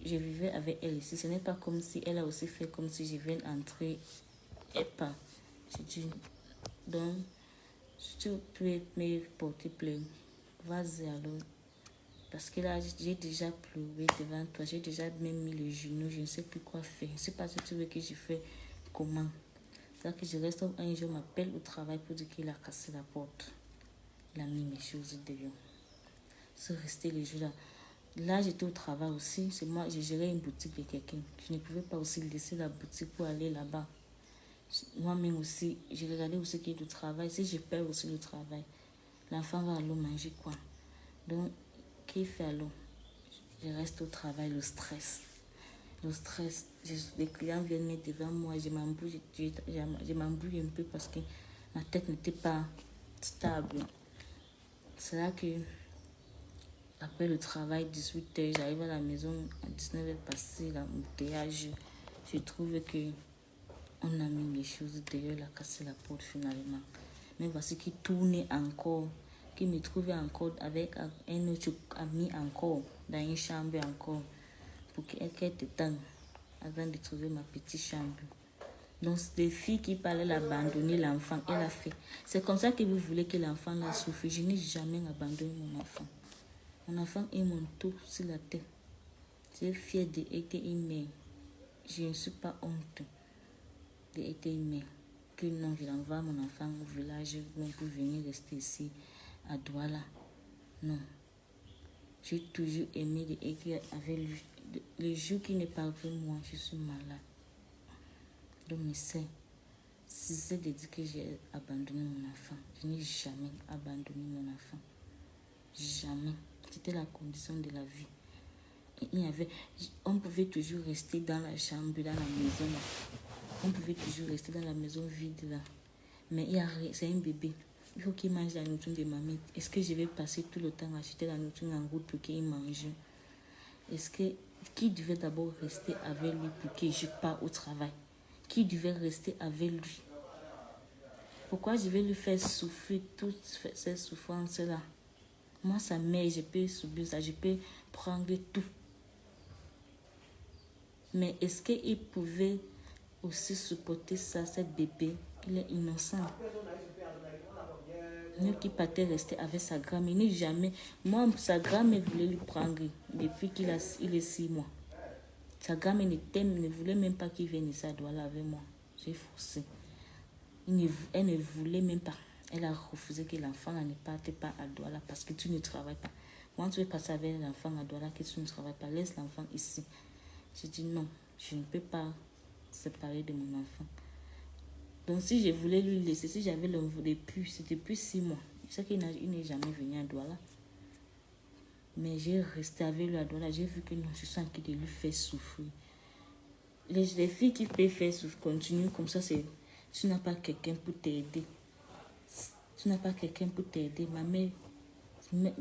je vivais avec elle ici. Ce n'est pas comme si elle a aussi fait comme si je viens entrer et pas. J'ai dit, donc, si tu peux me porter plainte, vas-y alors. Parce que là, j'ai déjà pleuré devant toi. J'ai déjà même mis le genou. Je ne sais plus quoi faire. Je ne sais pas si tu veux que je fasse comment. C'est là que je reste un jour, m'appelle au travail pour dire qu'il a cassé la porte. Il a mis mes choses dehors. Je suis restée les jours là. Là, j'étais au travail aussi. C'est moi, j'ai géré une boutique de quelqu'un. Je ne pouvais pas aussi laisser la boutique pour aller là-bas. Moi-même aussi, j'ai regardé aussi qu'il y a du travail. Si je perds aussi le travail, l'enfant va aller manger quoi? Donc, qui fait alors? Je reste au travail, le stress. Le stress, les clients viennent mettre devant moi, je m'embrouille un peu parce que ma tête n'était pas stable. C'est là que, après le travail, 18h, j'arrive à la maison à 19h passé, l'embouteillage. Je trouve que on a mis les choses derrière, il a cassé la porte finalement. Mais voici qui tournait encore, qui me trouvait encore avec un autre ami encore, dans une chambre encore, pour qu'elle t'éteigne avant de trouver ma petite chambre. Donc, des filles qui parlaient d'abandonner l'enfant, elle a fait. C'est comme ça que vous voulez que l'enfant la souffre. Je n'ai jamais abandonné mon enfant. Mon enfant est mon tout sur la terre. Je suis fière d'être une mère. Je ne suis pas honte d'être une mère. Que non, je l'envoie mon enfant au village pour venir rester ici à Douala. Non. J'ai toujours aimé d'être avec lui. Le jour qu'il n'est pas avec moi, je suis malade. Donc, c'est de dire que j'ai abandonné mon enfant. Je n'ai jamais abandonné mon enfant. Jamais. C'était la condition de la vie. On pouvait toujours rester dans la chambre, dans la maison là. On pouvait toujours rester dans la maison vide là. Mais c'est un bébé. Il faut qu'il mange la nourriture de mamie. Est-ce que je vais passer tout le temps à acheter la nourriture en route pour qu'il mange? Est-ce que qui devait d'abord rester avec lui pour que je parte au travail? Qui devait rester avec lui? Pourquoi je vais lui faire souffrir toutes ces souffrances-là? Moi, sa mère, je peux subir ça, je peux prendre tout. Mais est-ce qu'il pouvait aussi supporter ça, cette bébé? Il est innocent. Mieux qu'il partait rester avec sa grand-mère. Il n'est jamais... Moi, sa grand-mère voulait lui prendre depuis qu'il est 6 mois. Sa grand-mère ne voulait même pas qu'il vienne ici à Douala avec moi. J'ai forcé. Elle ne voulait même pas. Elle a refusé que l'enfant ne parte pas à Douala parce que tu ne travailles pas. Quand tu veux passer avec l'enfant à Douala, que tu ne travailles pas, laisse l'enfant ici. J'ai dit non, je ne peux pas séparer de mon enfant. Donc si je voulais lui laisser, si j'avais l'envie c'était plus 6 mois. Je sais qu'il n'est jamais venu à Douala. Mais j'ai resté avec lui à Douala. J'ai vu que non, je sens qu'il lui fait souffrir. Les filles qui peuvent faire souffrir continuent comme ça, tu n'as pas quelqu'un pour t'aider. Tu n'as pas quelqu'un pour t'aider. Ma mère,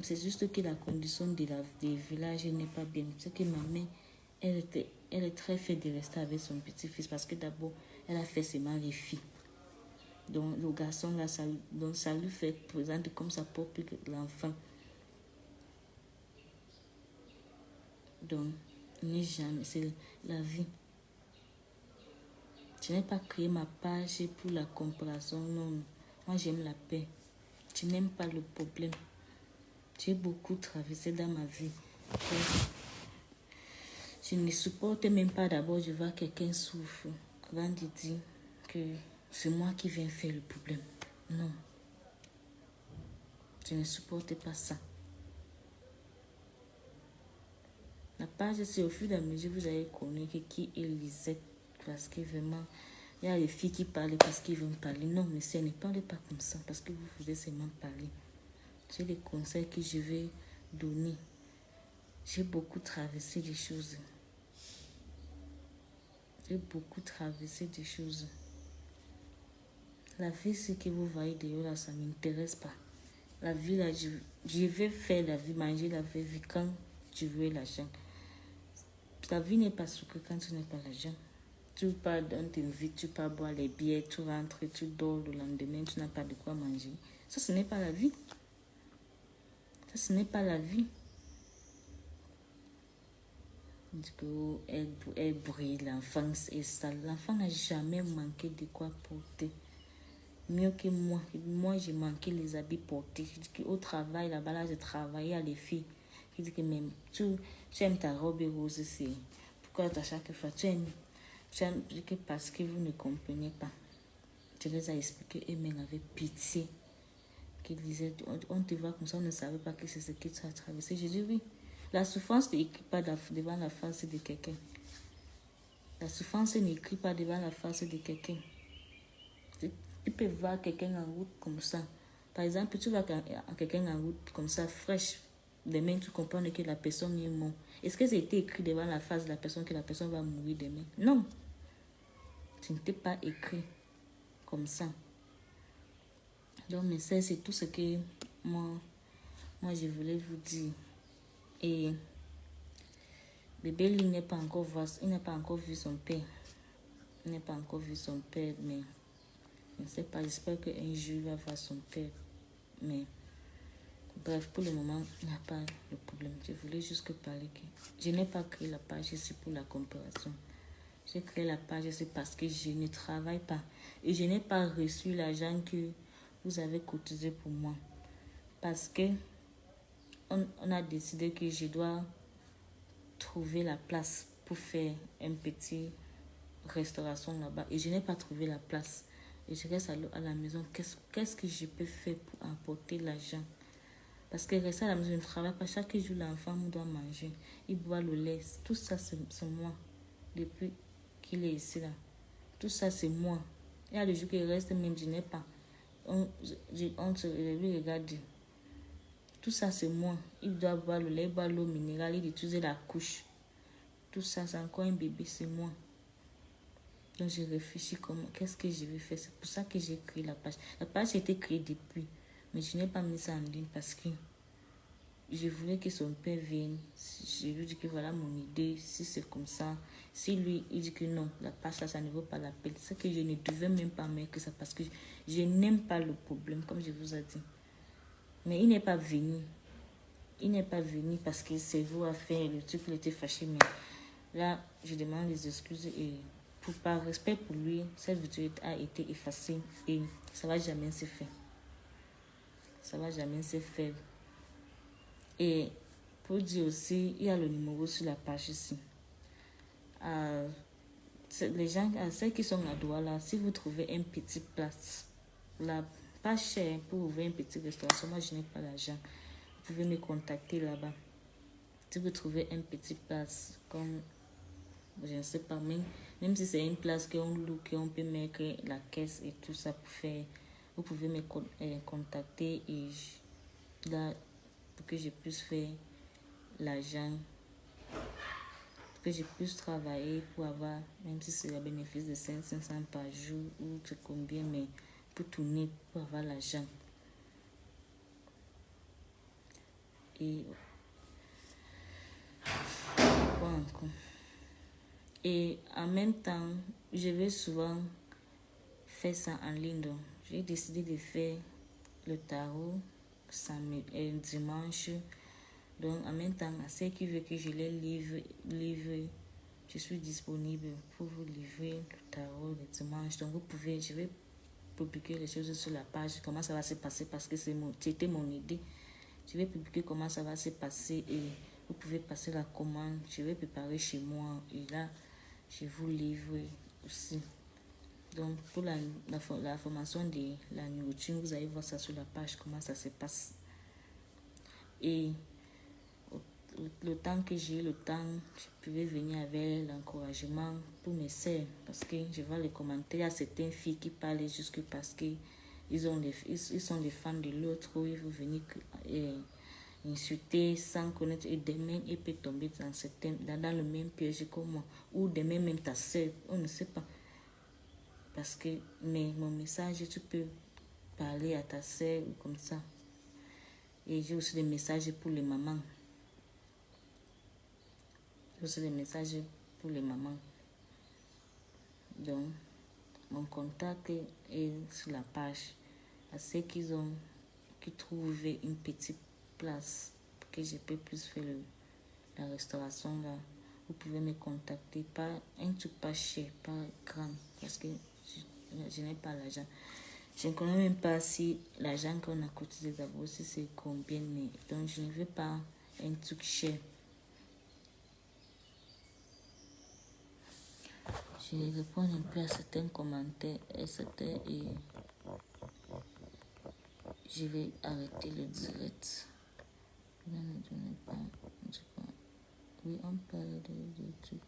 c'est juste que la condition des villages n'est pas bien. C'est que ma mère, elle est très fière de rester avec son petit-fils parce que d'abord, elle a fait seulement les filles. Donc, le garçon, là, ça lui fait présenter comme sa propre l'enfant. Donc, jamais, c'est la vie. Je n'ai pas créé ma page pour la comparaison, non. Moi, j'aime la paix. Je n'aime pas le problème. J'ai beaucoup traversé dans ma vie. Je ne supporte même pas d'abord de voir quelqu'un souffre avant de dire que c'est moi qui viens faire le problème. Non. Je ne supporte pas ça. La page, c'est au fur et à mesure que vous allez connaître qui est Lisette. Parce que vraiment, il y a les filles qui parlent parce qu'ils veulent parler. Non, mais ne parlez pas comme ça parce que vous voulez seulement parler. C'est les conseils que je vais donner. J'ai beaucoup traversé des choses. J'ai beaucoup traversé des choses. La vie, ce que vous voyez dehors là, ça ne m'intéresse pas. La vie là, je vais faire la vie, manger la vraie vie quand tu veux l'argent. Ta vie n'est pas sûre que quand tu n'as pas l'argent. Tu pars dans tes vies, tu pars boire les bières, tu rentres, tu dors le lendemain, tu n'as pas de quoi manger. Ça, ce n'est pas la vie. Ça, ce n'est pas la vie. Du coup, elle brille, l'enfant est sale. L'enfant n'a jamais manqué de quoi porter. Mieux que moi. Moi, j'ai manqué les habits portés. Je dis qu'au travail, là-bas, là, j'ai travaillé à les filles. Je dis que même, tu aimes ta robe rose, c'est pourquoi à chaque fois, tu aimes parce que vous ne comprenez pas. Je les ai expliqué, eux-mêmes avaient pitié. Qu'ils disaient, on te voit comme ça, on ne savait pas que c'est ce que tu as traversé. Je dis oui. La souffrance n'écrit pas devant la face de quelqu'un. La souffrance n'écrit pas devant la face de quelqu'un. Tu peux voir quelqu'un en route comme ça. Par exemple, tu vois quelqu'un en route comme ça, fraîche. Demain, tu comprends que la personne est morte. Est-ce que ça a été écrit devant la face de la personne que la personne va mourir demain? Non. Ce n'était pas écrit comme ça. Donc, mais ça, c'est tout ce que moi, je voulais vous dire. Et bébé, il n'a pas encore vu son père. Il n'a pas encore vu son père, mais je ne sais pas, j'espère qu'un jour il va voir son père. Mais bref, pour le moment, il n'y a pas de problème. Je voulais juste parler que je n'ai pas créé la page ici pour la comparaison. J'ai créé la page ici parce que je ne travaille pas. Et je n'ai pas reçu l'argent que vous avez cotisé pour moi. Parce que on a décidé que je dois trouver la place pour faire un petit restauration là-bas. Et je n'ai pas trouvé la place. Et je reste à la maison. Qu'est-ce que je peux faire pour apporter l'argent? Parce que rester à la maison, je ne travaille pas. Chaque jour, l'enfant doit manger. Il boit le lait. Tout ça, c'est moi. Depuis qu'il est ici, là. Tout ça, c'est moi. Il y a le jour qu'il reste, même, je n'ai pas. On lui regarde. Tout ça, c'est moi. Il doit boire le lait, il boit l'eau minérale, il utilise la couche. Tout ça, c'est encore un bébé, c'est moi. Donc, je réfléchis qu'est-ce que je vais faire. C'est pour ça que j'ai créé la page. La page a été créée depuis. Mais je n'ai pas mis ça en ligne parce que je voulais que son père vienne. Je lui dis que voilà mon idée, si c'est comme ça. Si lui, il dit que non, la page, ça ne vaut pas la peine. C'est que je ne devais même pas mettre ça parce que je n'aime pas le problème, comme je vous ai dit. Mais il n'est pas venu. Il n'est pas venu parce que c'est vous à faire. Le truc, il était fâché. Mais là, je demande les excuses et par respect pour lui, cette vidéo a été effacée et ça va jamais se faire. Ça va jamais se faire. Et pour dire aussi, il y a le numéro sur la page ici. Les gens, ceux qui sont à Douala, si vous trouvez une petite place, pas cher pour ouvrir une petite restauration, moi je n'ai pas l'argent. Vous pouvez me contacter là-bas. Si vous trouvez une petite place, comme, je ne sais pas, même si c'est une place qu'on loue, qu'on peut mettre la caisse et tout ça pour faire, vous pouvez me contacter et là, pour que je puisse faire l'argent, pour que je puisse travailler pour avoir, même si c'est le bénéfice de 500 par jour ou c'est combien, mais pour tourner, pour avoir l'argent. Et quoi encore? Et en même temps, je vais souvent faire ça en ligne. Donc, j'ai décidé de faire le tarot dimanche. Donc, en même temps, à ceux qui veulent que je les livre, je suis disponible pour vous livrer le tarot le dimanche. Donc, je vais publier les choses sur la page, comment ça va se passer, parce que c'était mon idée. Je vais publier comment ça va se passer et vous pouvez passer la commande. Je vais préparer chez moi et là, je vous livre aussi. Donc, pour la formation de la nourriture, vous allez voir ça sur la page, comment ça se passe. Et le temps que j'ai le temps, je pouvais venir avec l'encouragement pour mes sœurs. Parce que je vois les commentaires, il y a certaines filles qui parlent juste parce que ils sont les fans de l'autre, ou ils vont venir insulter sans connaître. Et demain, il peut tomber dans le même piège que moi. Ou demain, même ta sœur, on ne sait pas. Parce que mon message, tu peux parler à ta sœur ou comme ça. Et j'ai aussi des messages pour les mamans. J'ai aussi des messages pour les mamans. Donc, mon contact est sur la page. À ceux qui trouvent une petite place pour que je peux plus faire la restauration là, vous pouvez me contacter. Pas un truc pas cher, pas grand, parce que je n'ai pas l'argent. Je ne connais même pas si l'argent qu'on a cotisé d'abord, si c'est combien. Donc, je ne veux pas un truc cher. Je réponds un peu à certains commentaires et je vais arrêter le direct. Ne me donnez pas, Oui, on parle de trucs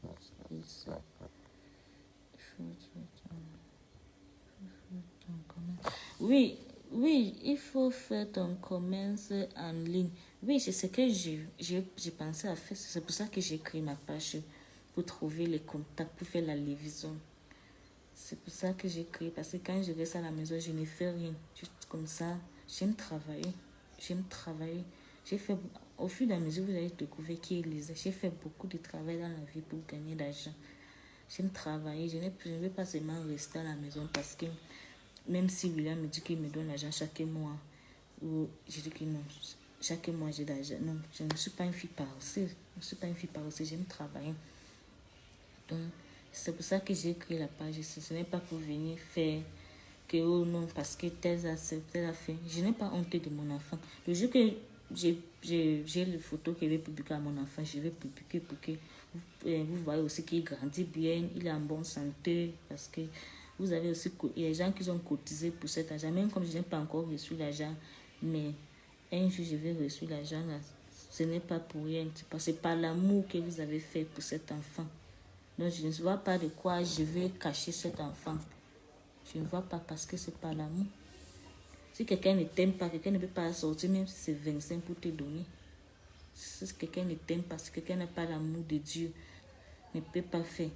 et ça. Oui, oui, il faut faire ton commerce en ligne. Oui, c'est ce que j'ai pensé à faire. C'est pour ça que j'ai créé ma page pour trouver les contacts, pour faire la livraison. C'est pour ça que j'ai créé. Parce que quand je reste à la maison, je ne fais rien. Juste comme ça, j'aime travailler. J'aime travailler. J'ai fait, au fur et à mesure, vous allez découvrir qui est Lisa. J'ai fait beaucoup de travail dans la vie pour gagner de l'argent. J'aime travailler. Je ne veux pas seulement rester à la maison parce que même si William me dit qu'il me donne l'argent chaque mois, ou je dis que non, chaque mois j'ai de l'argent. Non, je ne suis pas une fille paresseux. Je ne suis pas une fille paresseux, j'aime travailler. Donc, c'est pour ça que j'ai créé la page. Ce n'est pas pour venir faire que, oh non, parce que tel a fait. Je n'ai pas honte de mon enfant. Le jour que j'ai les photos que je vais publier à mon enfant, je vais publier pour que vous voyez aussi qu'il grandit bien, il est en bonne santé, parce que vous avez aussi les gens qui ont cotisé pour cet argent, même comme je n'ai pas encore reçu l'argent, mais un jour je vais recevoir l'argent, ce n'est pas pour rien, c'est par l'amour que vous avez fait pour cet enfant. Donc je ne vois pas de quoi je vais cacher cet enfant. Je ne vois pas parce que c'est pas l'amour. Si quelqu'un ne t'aime pas, quelqu'un ne peut pas sortir même si c'est 25 pour te donner. Si quelqu'un ne t'aime pas, si quelqu'un n'a pas l'amour de Dieu, ne peut pas faire.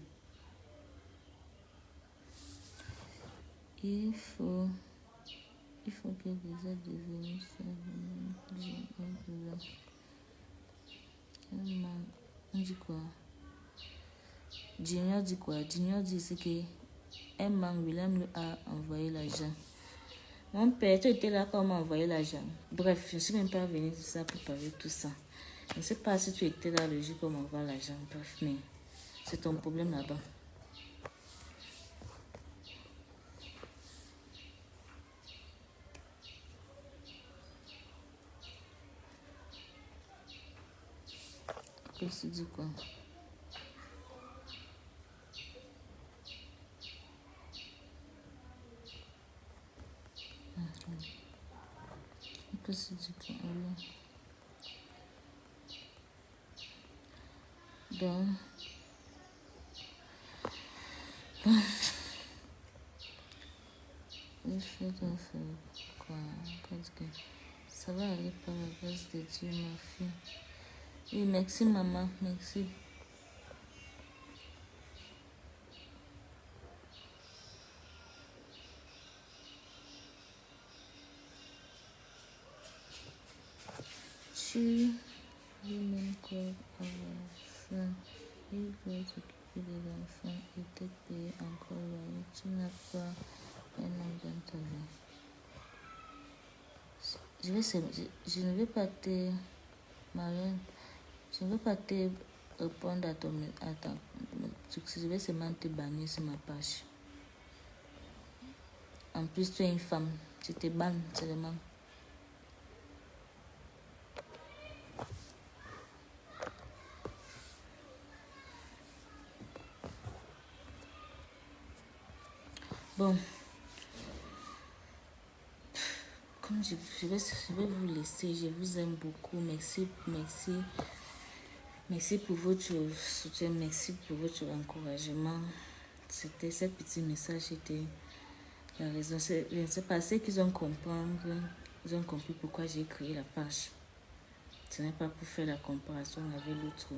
Il faut que vous êtes devenu ça. On dit quoi? Junior dit quoi? Junior dit c'est que un man, William lui a envoyé l'argent. Mon père, tu étais là quand on m'a envoyé l'argent. Bref, je ne suis même pas venue de ça pour parler de tout ça. Je ne sais pas si tu étais là le jour qu'on m'envoie l'argent. Bref, mais c'est ton problème là-bas. Qu'est-ce que tu dis quoi? Qu'est-ce que tu dis quoi? Donc, je fais quoi? Ça va aller par la grâce de Dieu, ma fille. Oui, merci maman, merci. Tu veux même quoi à la fin? Il doit s'occuper des enfants et te payer encore loyer. Tu n'as pas un homme dans ta vie. Je ne vais pas te, Marianne, je ne veux pas te répondre à ton, je vais seulement te bannir sur ma page. En plus, tu es une femme, je te banne seulement. Bon, comme je vais vous laisser, je vous aime beaucoup, merci, merci. Merci pour votre soutien, merci pour votre encouragement. C'était ce petit message, c'était la raison. Je ne sais pas, ceux qui ont compris, ils ont compris pourquoi j'ai créé la page. Ce n'est pas pour faire la comparaison avec l'autre,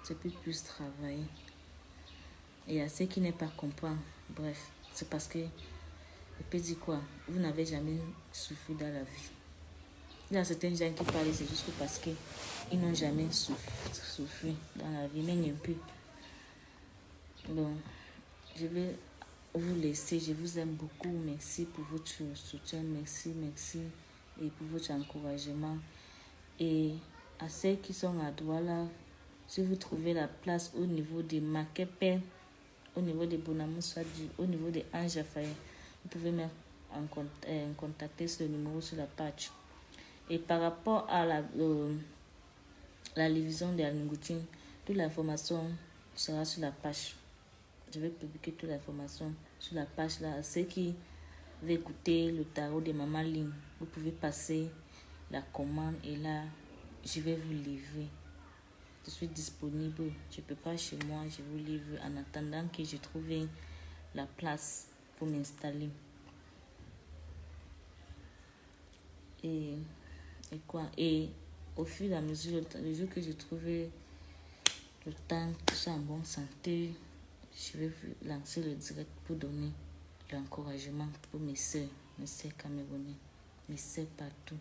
c'est plus travailler. Et à ceux qui ne pas comprendre, bref, c'est parce que, je peux dire quoi, vous n'avez jamais souffert dans la vie. Il y a certains gens qui parlent, c'est juste parce qu'ils n'ont jamais souffert dans la vie, même un peu. Bon, je vais vous laisser. Je vous aime beaucoup. Merci pour votre soutien. Merci, merci. Et pour votre encouragement. Et à ceux qui sont à Douala, si vous trouvez la place au niveau de Makepe, au niveau de Bonamou Swadi, au niveau de Anjafaye, vous pouvez me contacter sur le numéro sur la page. Et par rapport à la livraison de Alngoutine, toute l'information sera sur la page. Je vais publier toute l'information sur la page là. Ceux qui veulent écouter le tarot de Maman Ligne, vous pouvez passer la commande et là, je vais vous livrer. Je suis disponible. Je ne peux pas chez moi. Je vous livre en attendant que je trouve la place pour m'installer. Et quoi? Et au fur et à mesure, le jour que je trouvais le temps, tout ça en bonne santé, je vais lancer le direct pour donner l'encouragement pour mes sœurs camerounais, mes sœurs partout,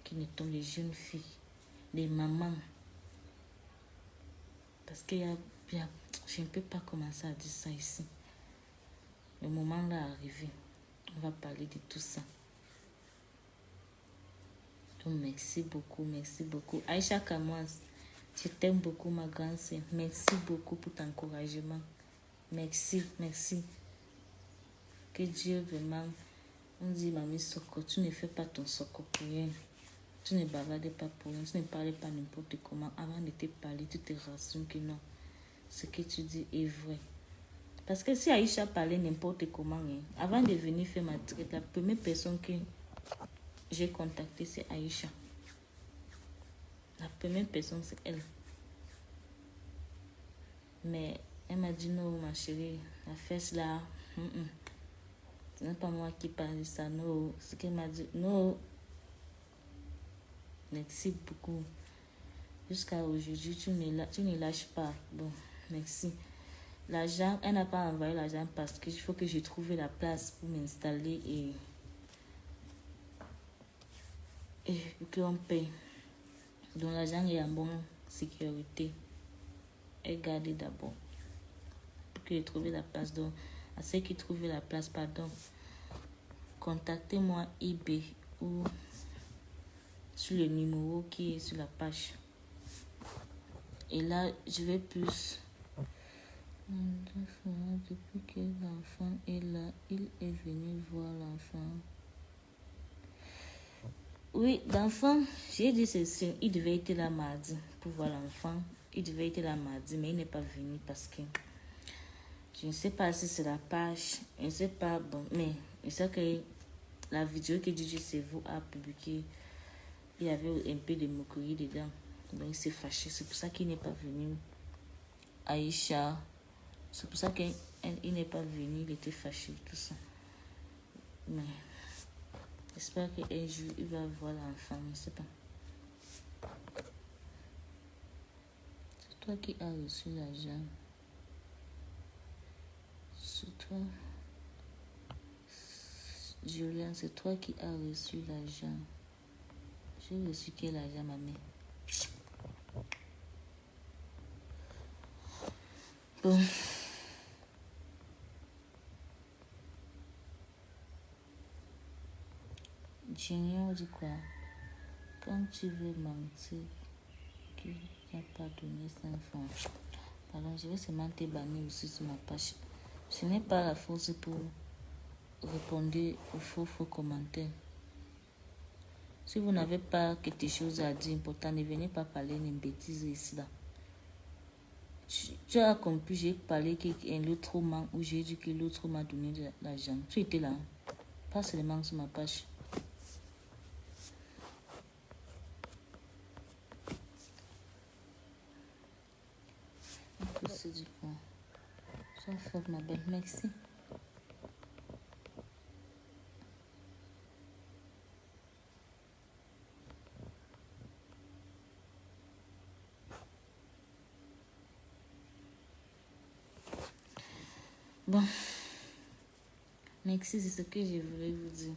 qui ne tombent, les jeunes filles, les mamans. Parce que je ne peux pas commencer à dire ça ici. Le moment là est arrivé. On va parler de tout ça. Donc, merci beaucoup, merci beaucoup. Aïcha Kamoise, je t'aime beaucoup, ma grande sœur. Merci beaucoup pour ton encouragement. Merci, merci. Que Dieu vraiment, on dit, Mamie Soko, tu ne fais pas ton Soko pour rien. Tu ne bavardes pas pour rien. Tu ne parles pas n'importe comment. Avant de te parler, tu te rassures que non. Ce que tu dis est vrai. Parce que si Aïcha parlait n'importe comment, hein, avant de venir faire ma traite, la première personne que j'ai contactée, c'est Aïcha. La première personne, c'est elle. Mais elle m'a dit non, ma chérie, la fesse là, ce n'est pas moi qui parle de ça, non. Ce qu'elle m'a dit, non. Merci beaucoup. Jusqu'à aujourd'hui, tu ne lâches pas. Bon, merci. L'argent, elle n'a pas envoyé l'argent parce qu'il faut que je trouve la place pour m'installer et qu'on paye. Donc l'argent est en bonne sécurité. Et gardez d'abord. Pour que je trouve la place. Donc, à ceux qui trouvent la place, pardon, contactez-moi eBay ou sur le numéro qui est sur la page. Et là, je vais plus. Depuis que l'enfant est là, il est venu voir l'enfant. Oui, l'enfant, j'ai dit ceci, il devait être là mardi pour voir l'enfant. Il devait être là mardi, mais il n'est pas venu parce que je ne sais pas si c'est la page, je ne sais pas, bon, mais je sais que la vidéo que DJ Sevo a publiée, il y avait un peu de moquerie dedans. Donc il s'est fâché, c'est pour ça qu'il n'est pas venu. Aïcha, c'est pour ça qu'il n'est pas venu, il était fâché, tout ça. Mais j'espère qu'un jour il va voir l'enfant, je ne sais pas. C'est toi qui as reçu l'argent. C'est toi. Julien, c'est toi qui as reçu l'argent. J'ai reçu quel argent, ma mère? Bon. Junior dit quoi? Quand tu veux mentir, qu'il n'a pas donné 5 francs. Pardon, je vais seulement te bannir aussi sur ma page. Ce n'est pas la force pour répondre aux faux commentaires. Si vous n'avez pas quelque chose à dire important, ne venez pas parler d'une bêtise ici là. Tu as compris, j'ai parlé qu'un autre m'a ou j'ai dit que l'autre m'a donné de l'argent. Tu étais là, pas seulement sur ma page. C'est du coup. Sois forte, ma belle, merci. Bon, merci, c'est ce que je voulais vous dire.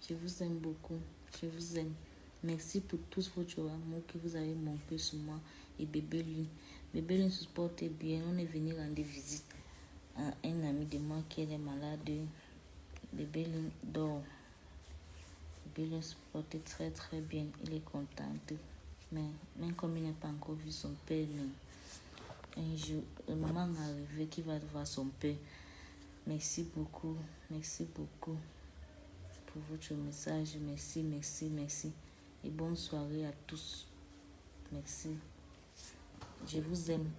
Je vous aime beaucoup, je vous aime. Merci pour tous votre amour que vous avez montré sur moi et bébé lui. Bébé lui se porte bien, on est venu rendre visite à un ami de moi qui est malade. Bébé lui dort. Bébé lui se porte très très bien, il est content. Mais même comme il n'a pas encore vu son père, un jour, le moment est arrivé qu'il va voir son père. Merci beaucoup pour votre message. Merci, merci, merci. Et bonne soirée à tous. Merci. Je vous aime.